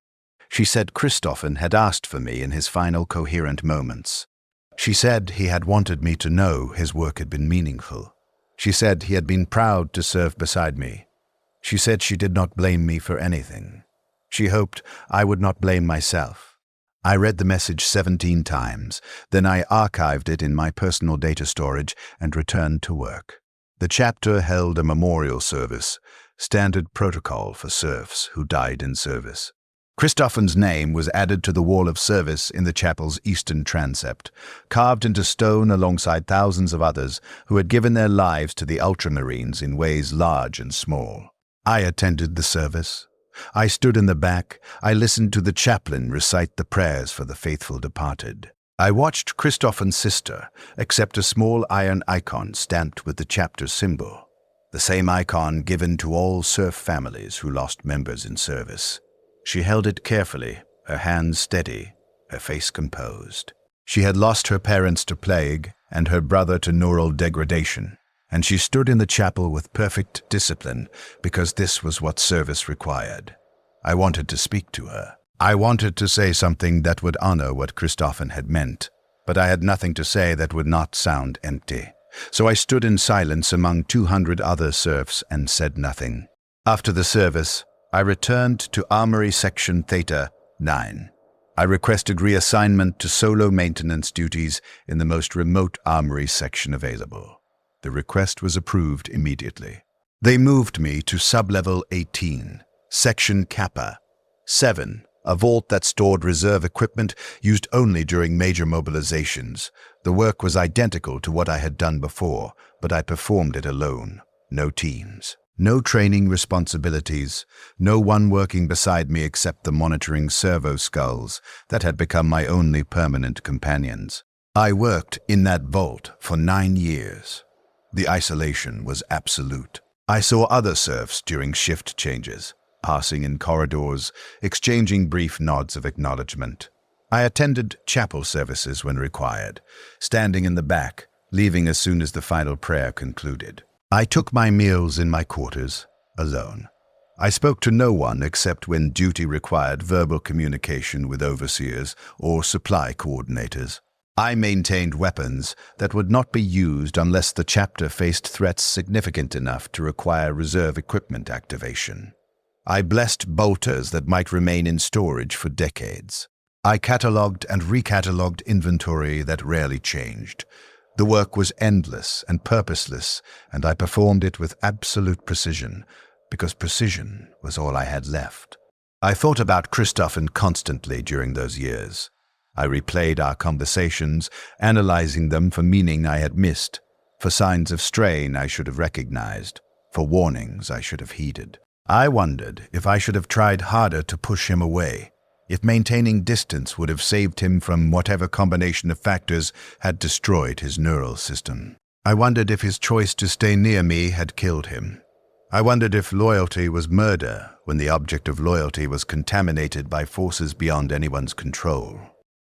[SPEAKER 1] She said Christoffen had asked for me in his final coherent moments. She said he had wanted me to know his work had been meaningful. She said he had been proud to serve beside me. She said she did not blame me for anything. She hoped I would not blame myself. I read the message 17 times, then I archived it in my personal data storage and returned to work. The chapter held a memorial service, standard protocol for serfs who died in service. Christoffen's name was added to the wall of service in the chapel's eastern transept, carved into stone alongside thousands of others who had given their lives to the Ultramarines in ways large and small. I attended the service. I stood in the back. I listened to the chaplain recite the prayers for the faithful departed. I watched Christoffen's sister accept a small iron icon stamped with the chapter's symbol, the same icon given to all serf families who lost members in service. She held it carefully, her hands steady, her face composed. She had lost her parents to plague and her brother to neural degradation, and she stood in the chapel with perfect discipline because this was what service required. I wanted to speak to her. I wanted to say something that would honor what Christoffen had meant, but I had nothing to say that would not sound empty. So I stood in silence among 200 other serfs and said nothing. After the service, I returned to Armory Section Theta 9. I requested reassignment to solo maintenance duties in the most remote armory section available. The request was approved immediately. They moved me to Sublevel 18, Section Kappa 7, a vault that stored reserve equipment used only during major mobilizations. The work was identical to what I had done before, but I performed it alone, no teams. No training responsibilities, no one working beside me except the monitoring servo skulls that had become my only permanent companions. I worked in that vault for 9 years. The isolation was absolute. I saw other serfs during shift changes, passing in corridors, exchanging brief nods of acknowledgement. I attended chapel services when required, standing in the back, leaving as soon as the final prayer concluded. I took my meals in my quarters, alone. I spoke to no one except when duty required verbal communication with overseers or supply coordinators. I maintained weapons that would not be used unless the chapter faced threats significant enough to require reserve equipment activation. I blessed bolters that might remain in storage for decades. I catalogued and recatalogued inventory that rarely changed. The work was endless and purposeless, and I performed it with absolute precision, because precision was all I had left. I thought about Christoffen constantly during those years. I replayed our conversations, analyzing them for meaning I had missed, for signs of strain I should have recognized, for warnings I should have heeded. I wondered if I should have tried harder to push him away, if maintaining distance would have saved him from whatever combination of factors had destroyed his neural system. I wondered if his choice to stay near me had killed him. I wondered if loyalty was murder when the object of loyalty was contaminated by forces beyond anyone's control.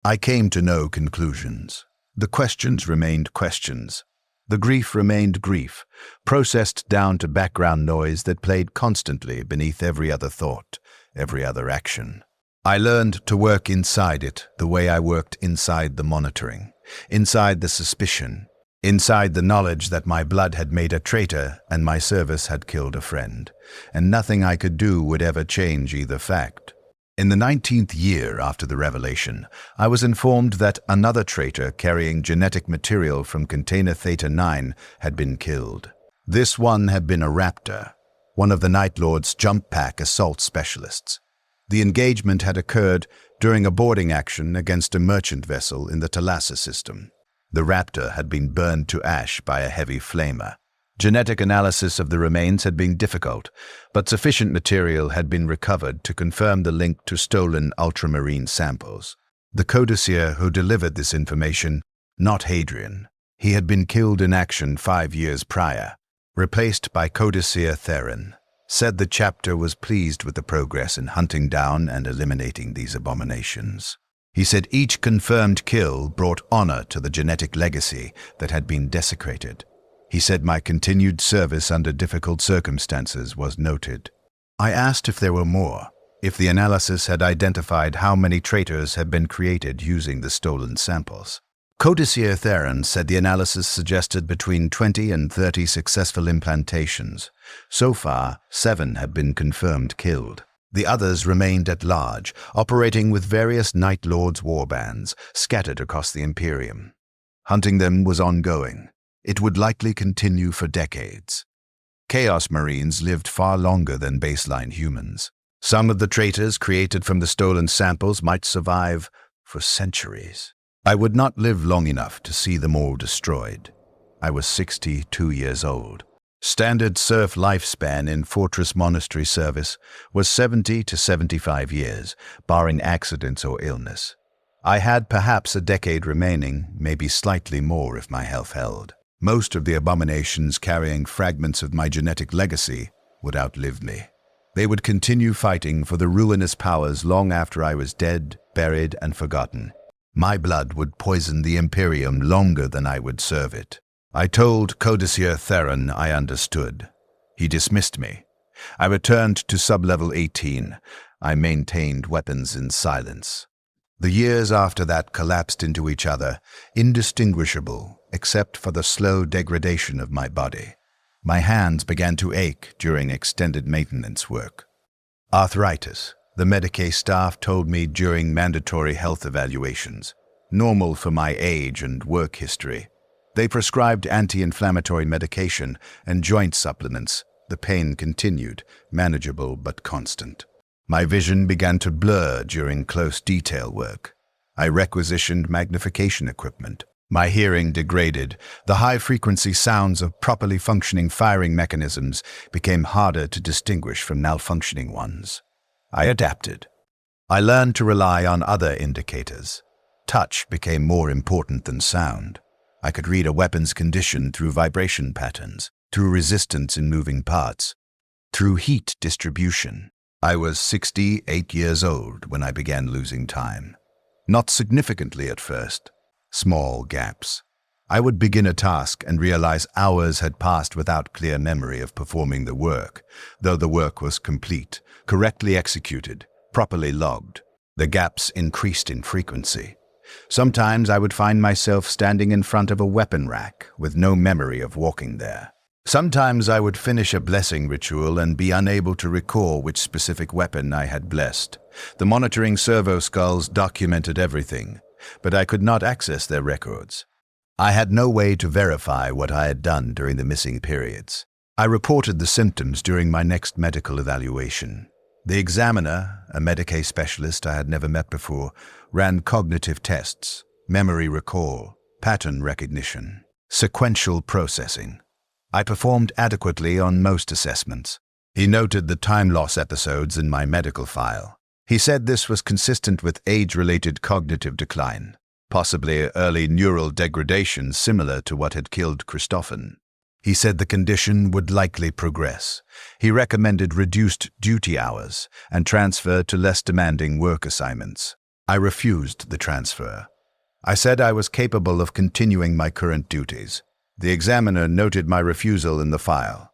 [SPEAKER 1] I came to no conclusions. The questions remained questions. The grief remained grief, processed down to background noise that played constantly beneath every other thought, every other action. I learned to work inside it the way I worked inside the monitoring, inside the suspicion, inside the knowledge that my blood had made a traitor and my service had killed a friend, and nothing I could do would ever change either fact. In the 19th year after the revelation, I was informed that another traitor carrying genetic material from container Theta 9 had been killed. This one had been a raptor, one of the Night Lord's jump pack assault specialists. The engagement had occurred during a boarding action against a merchant vessel in the Thalassa system. The raptor had been burned to ash by a heavy flamer. Genetic analysis of the remains had been difficult, but sufficient material had been recovered to confirm the link to stolen ultramarine samples. The codicier who delivered this information, not Hadrian. He had been killed in action 5 years prior, replaced by codicier Theron, said the chapter was pleased with the progress in hunting down and eliminating these abominations. He said each confirmed kill brought honor to the genetic legacy that had been desecrated. He said my continued service under difficult circumstances was noted. I asked if there were more, if the analysis had identified how many traitors had been created using the stolen samples. Codicier Theron said the analysis suggested between 20 and 30 successful implantations. So far, 7 had been confirmed killed. The others remained at large, operating with various Night Lords warbands scattered across the Imperium. Hunting them was ongoing. It would likely continue for decades. Chaos Marines lived far longer than baseline humans. Some of the traitors created from the stolen samples might survive for centuries. I would not live long enough to see them all destroyed. I was 62 years old. Standard Serf lifespan in Fortress Monastery service was 70 to 75 years, barring accidents or illness. I had perhaps a decade remaining, maybe slightly more if my health held. Most of the abominations carrying fragments of my genetic legacy would outlive me. They would continue fighting for the ruinous powers long after I was dead, buried, and forgotten. My blood would poison the Imperium longer than I would serve it. I told Codicier Theron I understood. He dismissed me. I returned to sub-level 18. I maintained weapons in silence. The years after that collapsed into each other, indistinguishable except for the slow degradation of my body. My hands began to ache during extended maintenance work. Arthritis, the Medicaid staff told me during mandatory health evaluations, normal for my age and work history. They prescribed anti-inflammatory medication and joint supplements. The pain continued, manageable but constant. My vision began to blur during close detail work. I requisitioned magnification equipment. My hearing degraded. The high-frequency sounds of properly functioning firing mechanisms became harder to distinguish from malfunctioning ones. I adapted. I learned to rely on other indicators. Touch became more important than sound. I could read a weapon's condition through vibration patterns, through resistance in moving parts, through heat distribution. I was 68 years old when I began losing time. Not significantly at first. Small gaps. I would begin a task and realize hours had passed without clear memory of performing the work, though the work was complete, correctly executed, properly logged. The gaps increased in frequency. Sometimes I would find myself standing in front of a weapon rack with no memory of walking there. Sometimes I would finish a blessing ritual and be unable to recall which specific weapon I had blessed. The monitoring servo skulls documented everything, but I could not access their records. I had no way to verify what I had done during the missing periods. I reported the symptoms during my next medical evaluation. The examiner, a Medicaid specialist I had never met before, ran cognitive tests, memory recall, pattern recognition, sequential processing. I performed adequately on most assessments. He noted the time loss episodes in my medical file. He said this was consistent with age-related cognitive decline, possibly early neural degradation similar to what had killed Christoffen. He said the condition would likely progress. He recommended reduced duty hours and transfer to less demanding work assignments. I refused the transfer. I said I was capable of continuing my current duties. The examiner noted my refusal in the file.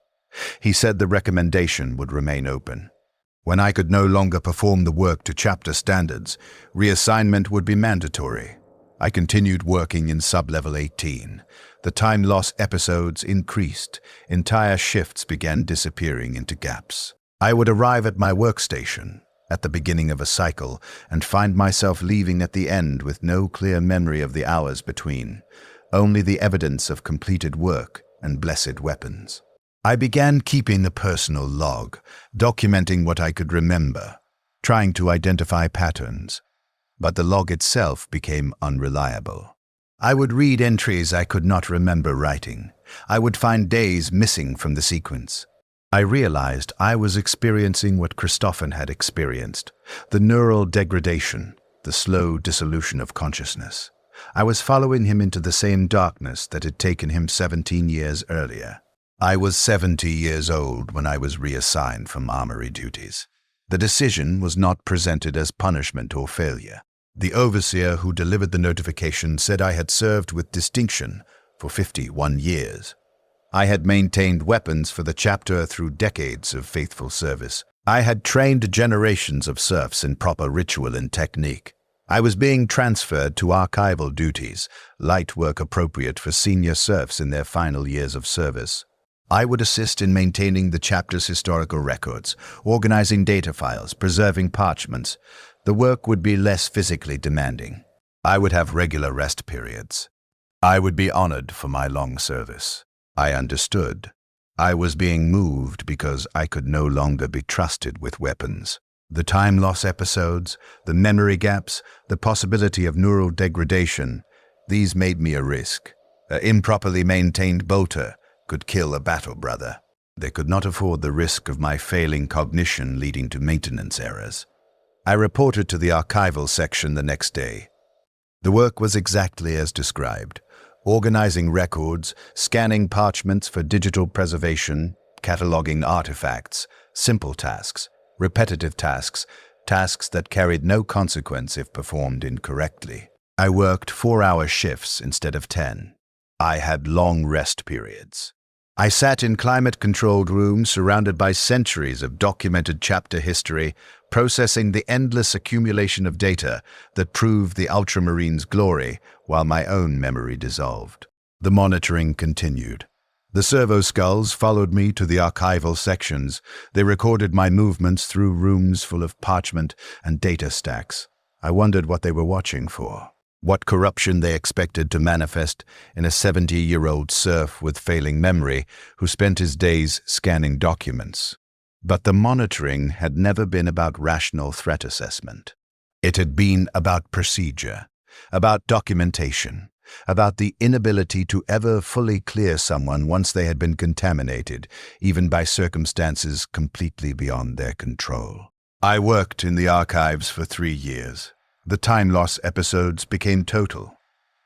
[SPEAKER 1] He said the recommendation would remain open. When I could no longer perform the work to chapter standards, reassignment would be mandatory. I continued working in sub-level 18. The time loss episodes increased. Entire shifts began disappearing into gaps. I would arrive at my workstation at the beginning of a cycle and find myself leaving at the end with no clear memory of the hours between, only the evidence of completed work and blessed weapons. I began keeping a personal log, documenting what I could remember, trying to identify patterns. But the log itself became unreliable. I would read entries I could not remember writing. I would find days missing from the sequence. I realized I was experiencing what Christoffen had experienced, the neural degradation, the slow dissolution of consciousness. I was following him into the same darkness that had taken him 17 years earlier. I was 70 years old when I was reassigned from armory duties. The decision was not presented as punishment or failure. The overseer who delivered the notification said I had served with distinction for 51 years. I had maintained weapons for the chapter through decades of faithful service. I had trained generations of serfs in proper ritual and technique. I was being transferred to archival duties, light work appropriate for senior serfs in their final years of service. I would assist in maintaining the chapter's historical records, organizing data files, preserving parchments. The work would be less physically demanding. I would have regular rest periods. I would be honored for my long service. I understood. I was being moved because I could no longer be trusted with weapons. The time loss episodes, the memory gaps, the possibility of neural degradation, these made me a risk. An improperly maintained bolter could kill a battle brother. They could not afford the risk of my failing cognition leading to maintenance errors. I reported to the archival section the next day. The work was exactly as described. Organizing records, scanning parchments for digital preservation, cataloging artifacts, simple tasks, repetitive tasks, tasks that carried no consequence if performed incorrectly. I worked 4-hour shifts instead of 10. I had long rest periods. I sat in climate-controlled rooms surrounded by centuries of documented chapter history, processing the endless accumulation of data that proved the Ultramarines' glory while my own memory dissolved. The monitoring continued. The servo skulls followed me to the archival sections. They recorded my movements through rooms full of parchment and data stacks. I wondered what they were watching for. What corruption they expected to manifest in a 70-year-old serf with failing memory who spent his days scanning documents. But the monitoring had never been about rational threat assessment. It had been about procedure, about documentation, about the inability to ever fully clear someone once they had been contaminated, even by circumstances completely beyond their control. I worked in the archives for 3 years. The time loss episodes became total.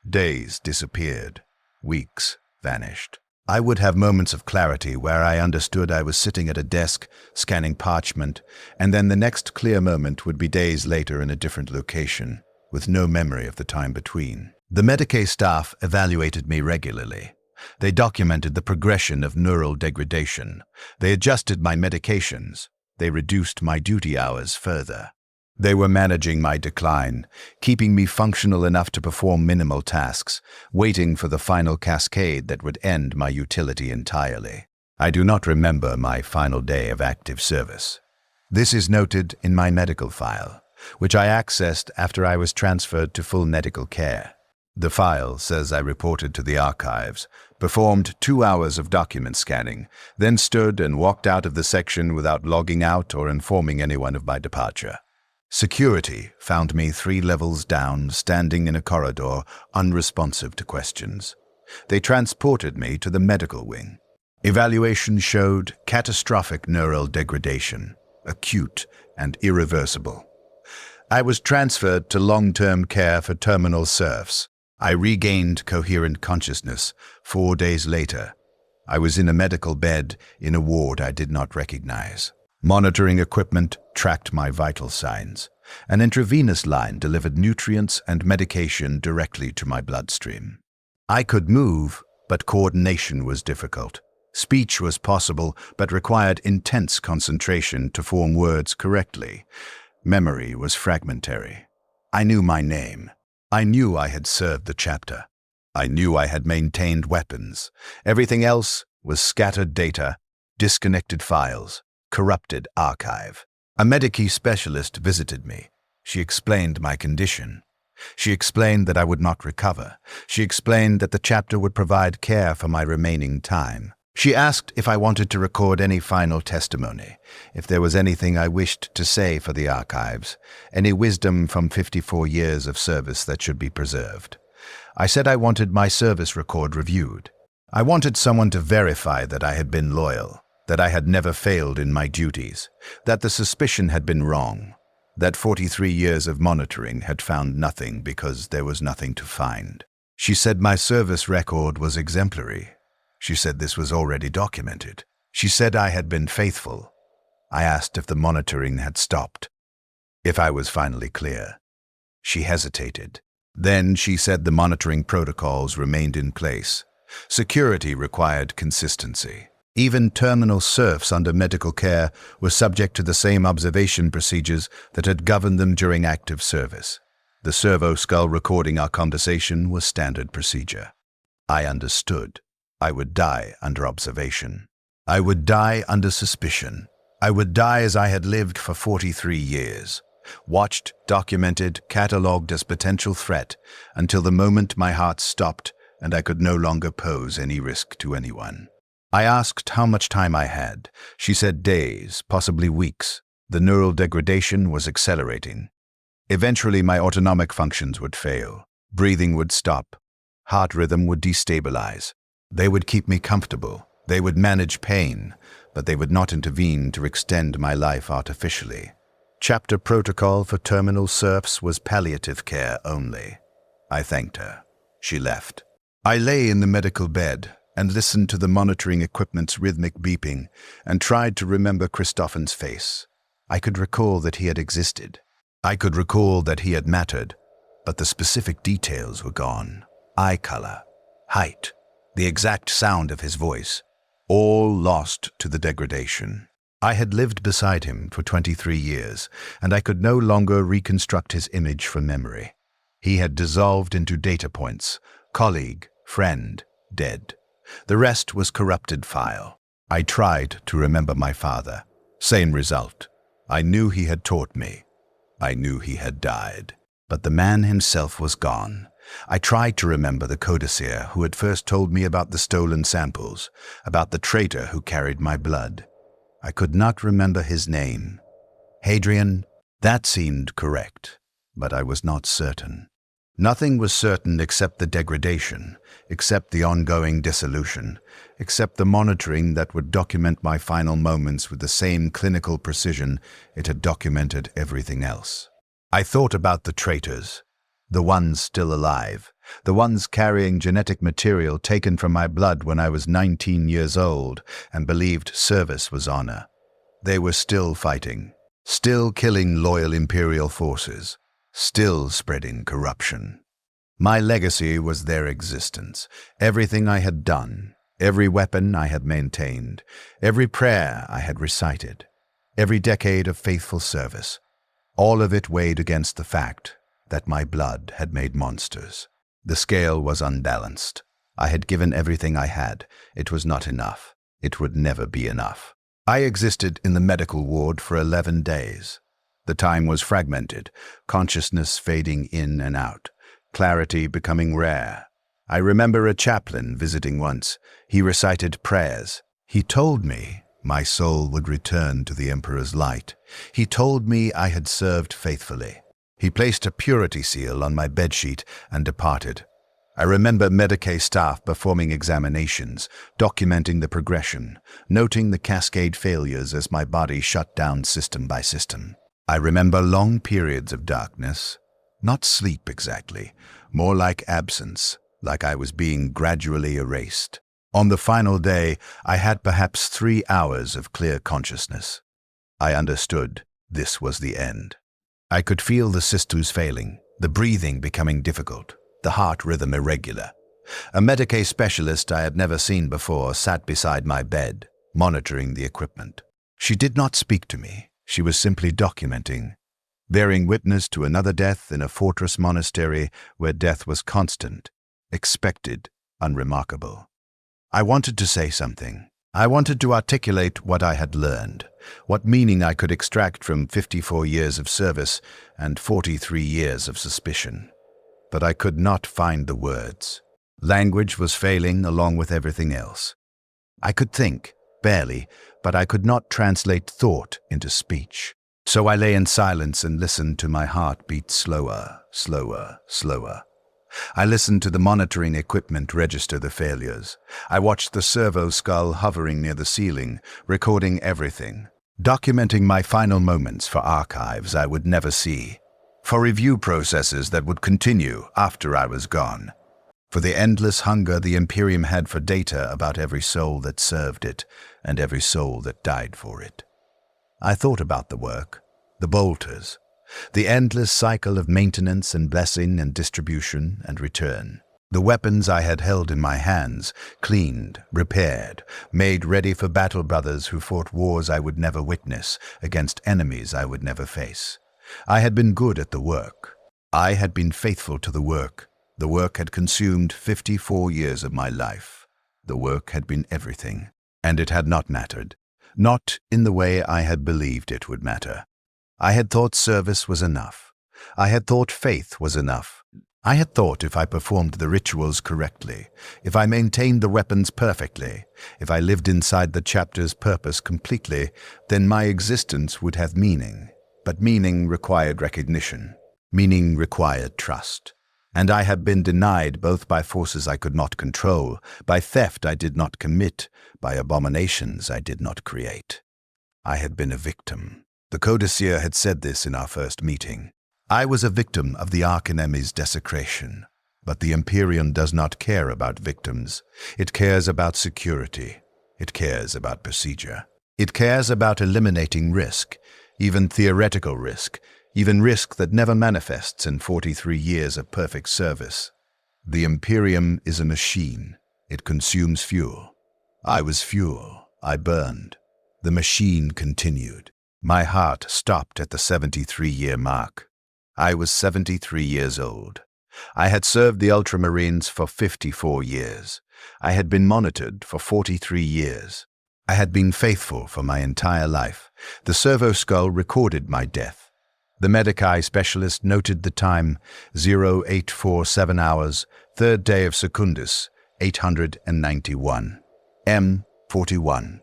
[SPEAKER 1] Days disappeared. Weeks vanished. I would have moments of clarity where I understood I was sitting at a desk, scanning parchment, and then the next clear moment would be days later in a different location, with no memory of the time between. The Medicae staff evaluated me regularly. They documented the progression of neural degradation. They adjusted my medications. They reduced my duty hours further. They were managing my decline, keeping me functional enough to perform minimal tasks, waiting for the final cascade that would end my utility entirely. I do not remember my final day of active service. This is noted in my medical file, which I accessed after I was transferred to full medical care. The file says I reported to the archives, performed 2 hours of document scanning, then stood and walked out of the section without logging out or informing anyone of my departure. Security found me 3 levels down, standing in a corridor, unresponsive to questions. They transported me to the medical wing. Evaluation showed catastrophic neural degradation, acute and irreversible. I was transferred to long-term care for terminal serfs. I regained coherent consciousness 4 days later. I was in a medical bed in a ward I did not recognize. Monitoring equipment tracked my vital signs. An intravenous line delivered nutrients and medication directly to my bloodstream. I could move, but coordination was difficult. Speech was possible, but required intense concentration to form words correctly. Memory was fragmentary. I knew my name. I knew I had served the chapter. I knew I had maintained weapons. Everything else was scattered data, disconnected files, corrupted archive. A Medici specialist visited me. She explained my condition. She explained that I would not recover. She explained that the chapter would provide care for my remaining time. She asked if I wanted to record any final testimony, if there was anything I wished to say for the archives, any wisdom from 54 years of service that should be preserved. I said I wanted my service record reviewed. I wanted someone to verify that I had been loyal, that I had never failed in my duties, that the suspicion had been wrong, that 43 years of monitoring had found nothing because there was nothing to find. She said my service record was exemplary. She said this was already documented. She said I had been faithful. I asked if the monitoring had stopped, if I was finally clear. She hesitated. Then she said the monitoring protocols remained in place. Security required consistency. Even terminal serfs under medical care were subject to the same observation procedures that had governed them during active service. The servo skull recording our conversation was standard procedure. I understood. I would die under observation. I would die under suspicion. I would die as I had lived for 43 years. Watched, documented, catalogued as potential threat until the moment my heart stopped and I could no longer pose any risk to anyone. I asked how much time I had. She said days, possibly weeks. The neural degradation was accelerating. Eventually my autonomic functions would fail. Breathing would stop. Heart rhythm would destabilize. They would keep me comfortable. They would manage pain, but they would not intervene to extend my life artificially. Chapter protocol for terminal serfs was palliative care only. I thanked her. She left. I lay in the medical bed and listened to the monitoring equipment's rhythmic beeping and tried to remember Christophen's face. I could recall that he had existed. I could recall that he had mattered, but the specific details were gone. Eye color, height, the exact sound of his voice, all lost to the degradation. I had lived beside him for 23 years, and I could no longer reconstruct his image from memory. He had dissolved into data points: colleague, friend, dead. The rest was corrupted file. I tried to remember my father. Same result. I knew he had taught me. I knew he had died. But the man himself was gone. I tried to remember the codicil who had first told me about the stolen samples, about the traitor who carried my blood. I could not remember his name. Hadrian? That seemed correct, but I was not certain. Nothing was certain except the degradation, except the ongoing dissolution, except the monitoring that would document my final moments with the same clinical precision it had documented everything else. I thought about the traitors, the ones still alive, the ones carrying genetic material taken from my blood when I was 19 years old and believed service was honor. They were still fighting, still killing loyal Imperial forces, still spreading corruption. My legacy was their existence, everything I had done, every weapon I had maintained, every prayer I had recited, every decade of faithful service. All of it weighed against the fact that my blood had made monsters. The scale was unbalanced. I had given everything I had. It was not enough. It would never be enough. I existed in the medical ward for 11 days. The time was fragmented, consciousness fading in and out, clarity becoming rare. I remember a chaplain visiting once. He recited prayers. He told me my soul would return to the Emperor's light. He told me I had served faithfully. He placed a purity seal on my bedsheet and departed. I remember Medicae staff performing examinations, documenting the progression, noting the cascade failures as my body shut down system by system. I remember long periods of darkness, not sleep exactly, more like absence, like I was being gradually erased. On the final day, I had perhaps 3 hours of clear consciousness. I understood this was the end. I could feel the sisters failing, the breathing becoming difficult, the heart rhythm irregular. A Medicae specialist I had never seen before sat beside my bed, monitoring the equipment. She did not speak to me. She was simply documenting, bearing witness to another death in a fortress monastery where death was constant, expected, unremarkable. I wanted to say something. I wanted to articulate what I had learned, what meaning I could extract from 54 years of service and 43 years of suspicion. But I could not find the words. Language was failing along with everything else. I could think, barely, but I could not translate thought into speech. So I lay in silence and listened to my heart beat slower, slower, slower. I listened to the monitoring equipment register the failures. I watched the servo skull hovering near the ceiling, recording everything, documenting my final moments for archives I would never see, for review processes that would continue after I was gone, for the endless hunger the Imperium had for data about every soul that served it and every soul that died for it. I thought about the work, the bolters, the endless cycle of maintenance and blessing and distribution and return. The weapons I had held in my hands, cleaned, repaired, made ready for battle brothers who fought wars I would never witness, against enemies I would never face. I had been good at the work. I had been faithful to the work. The work had consumed 54 years of my life. The work had been everything. And it had not mattered. Not in the way I had believed it would matter. I had thought service was enough. I had thought faith was enough. I had thought if I performed the rituals correctly, if I maintained the weapons perfectly, if I lived inside the chapter's purpose completely, then my existence would have meaning. But meaning required recognition. Meaning required trust. And I had been denied both by forces I could not control, by theft I did not commit, by abominations I did not create. I had been a victim. The codicea had said this in our first meeting. I was a victim of the Archinemy's desecration. But the Imperium does not care about victims. It cares about security. It cares about procedure. It cares about eliminating risk, even theoretical risk, even risk that never manifests in 43 years of perfect service. The Imperium is a machine. It consumes fuel. I was fuel. I burned. The machine continued. My heart stopped at the 73-year mark. I was 73 years old. I had served the Ultramarines for 54 years. I had been monitored for 43 years. I had been faithful for my entire life. The servo skull recorded my death. The Medicae specialist noted the time, 0847 hours, 3rd day of Secundus, 891. M41.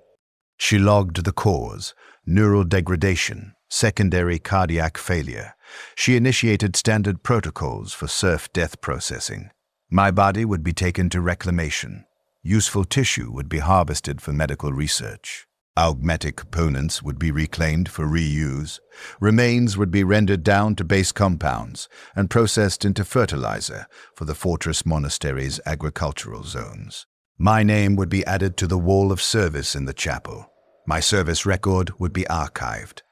[SPEAKER 1] She logged the cause, neural degradation, secondary cardiac failure. She initiated standard protocols for Serf death processing. My body would be taken to reclamation. Useful tissue would be harvested for medical research. Augmetic components would be reclaimed for reuse. Remains would be rendered down to base compounds and processed into fertilizer for the fortress monastery's agricultural zones. My name would be added to the wall of service in the chapel. My service record would be archived.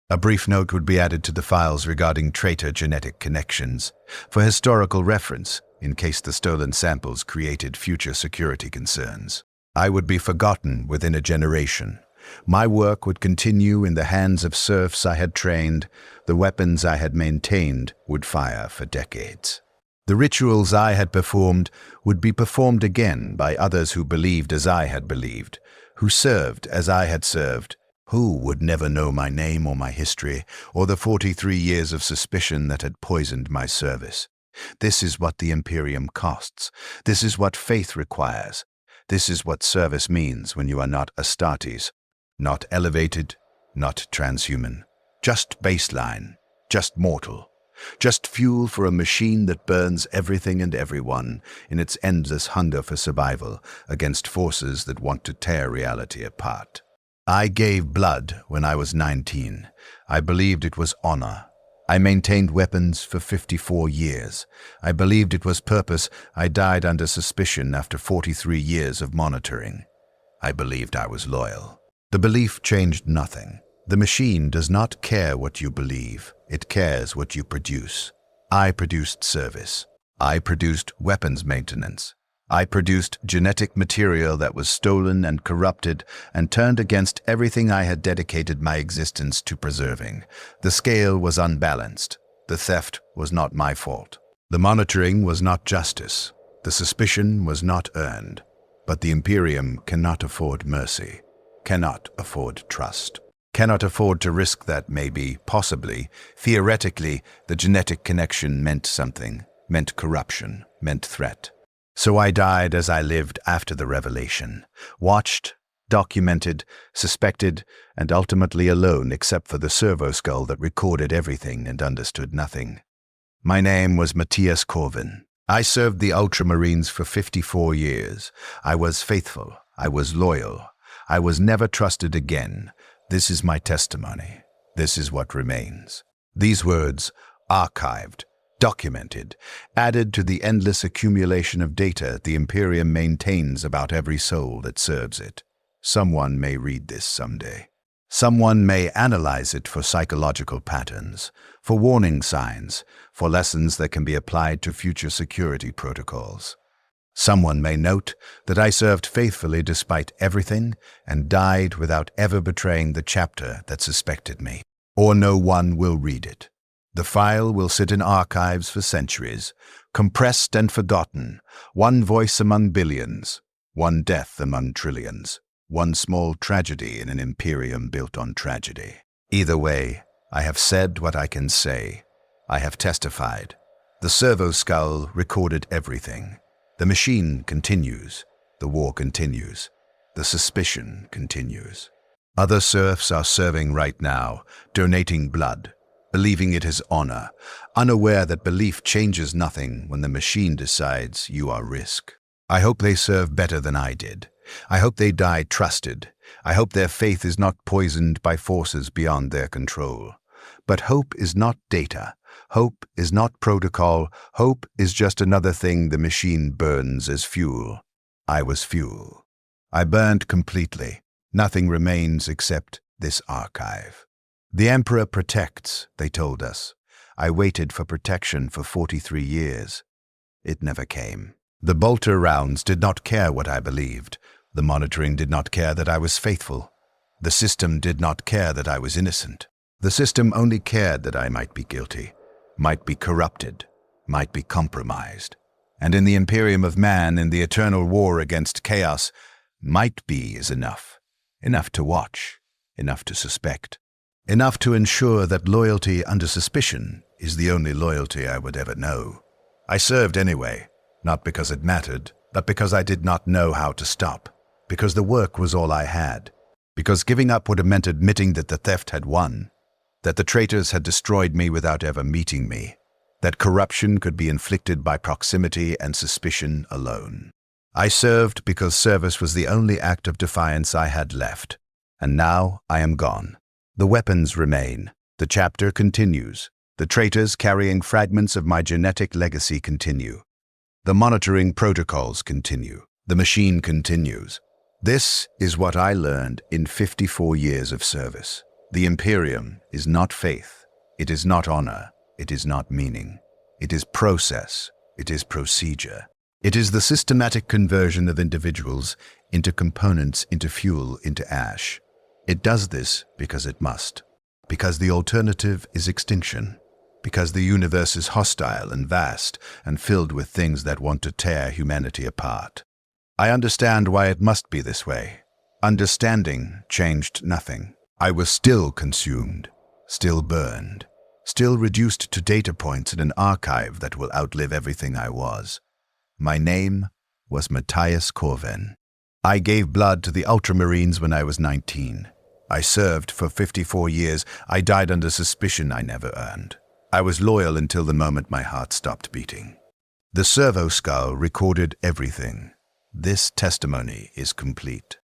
[SPEAKER 1] A brief note would be added to the files regarding traitor genetic connections, for historical reference in case the stolen samples created future security concerns. I would be forgotten within a generation. My work would continue in the hands of serfs I had trained. The weapons I had maintained would fire for decades. The rituals I had performed would be performed again by others who believed as I had believed, who served as I had served, who would never know my name or my history, or the 43 years of suspicion that had poisoned my service. This is what the Imperium costs. This is what faith requires. This is what service means when you are not Astartes, not elevated, not transhuman, just baseline, just mortal. Just fuel for a machine that burns everything and everyone in its endless hunger for survival against forces that want to tear reality apart. I gave blood when I was 19. I believed it was honor. I maintained weapons for 54 years. I believed it was purpose. I died under suspicion after 43 years of monitoring. I believed I was loyal. The belief changed nothing. The machine does not care what you believe. It cares what you produce. I produced service. I produced weapons maintenance. I produced genetic material that was stolen and corrupted and turned against everything I had dedicated my existence to preserving. The scale was unbalanced. The theft was not my fault. The monitoring was not justice. The suspicion was not earned. But the Imperium cannot afford mercy, cannot afford trust, cannot afford to risk that maybe, possibly, theoretically, the genetic connection meant something, meant corruption, meant threat. So I died as I lived after the revelation, watched, documented, suspected, and ultimately alone except for the servo skull that recorded everything and understood nothing. My name was Matthias Corvin. I served the Ultramarines for 54 years. I was faithful. I was loyal. I was never trusted again. This is my testimony. This is what remains. These words, archived, documented, added to the endless accumulation of data the Imperium maintains about every soul that serves it. Someone may read this someday. Someone may analyze it for psychological patterns, for warning signs, for lessons that can be applied to future security protocols. Someone may note that I served faithfully despite everything and died without ever betraying the chapter that suspected me. Or no one will read it. The file will sit in archives for centuries, compressed and forgotten, one voice among billions, one death among trillions, one small tragedy in an Imperium built on tragedy. Either way, I have said what I can say. I have testified. The servo skull recorded everything. The machine continues. The war continues. The suspicion continues. Other serfs are serving right now, donating blood, believing it is honor, unaware that belief changes nothing when the machine decides you are risk. I hope they serve better than I did. I hope they die trusted. I hope their faith is not poisoned by forces beyond their control. But hope is not data. Hope is not protocol. Hope is just another thing the machine burns as fuel. I was fuel. I burned completely. Nothing remains except this archive. The Emperor protects, they told us. I waited for protection for 43 years. It never came. The bolter rounds did not care what I believed. The monitoring did not care that I was faithful. The system did not care that I was innocent. The system only cared that I might be guilty, might be corrupted, might be compromised. And in the Imperium of man, in the eternal war against chaos, might be is enough. Enough to watch, enough to suspect. Enough to ensure that loyalty under suspicion is the only loyalty I would ever know. I served anyway, not because it mattered, but because I did not know how to stop, because the work was all I had, because giving up would have meant admitting that the theft had won, that the traitors had destroyed me without ever meeting me, that corruption could be inflicted by proximity and suspicion alone. I served because service was the only act of defiance I had left, and now I am gone. The weapons remain. The chapter continues. The traitors carrying fragments of my genetic legacy continue. The monitoring protocols continue. The machine continues. This is what I learned in 54 years of service. The Imperium is not faith. It is not honor. It is not meaning. It is process. It is procedure. It is the systematic conversion of individuals into components, into fuel, into ash. It does this because it must, because the alternative is extinction, because the universe is hostile and vast and filled with things that want to tear humanity apart. I understand why it must be this way. Understanding changed nothing. I was still consumed, still burned, still reduced to data points in an archive that will outlive everything I was. My name was Matthias Corvin. I gave blood to the Ultramarines when I was 19. I served for 54 years. I died under suspicion I never earned. I was loyal until the moment my heart stopped beating. The servo skull recorded everything. This testimony is complete.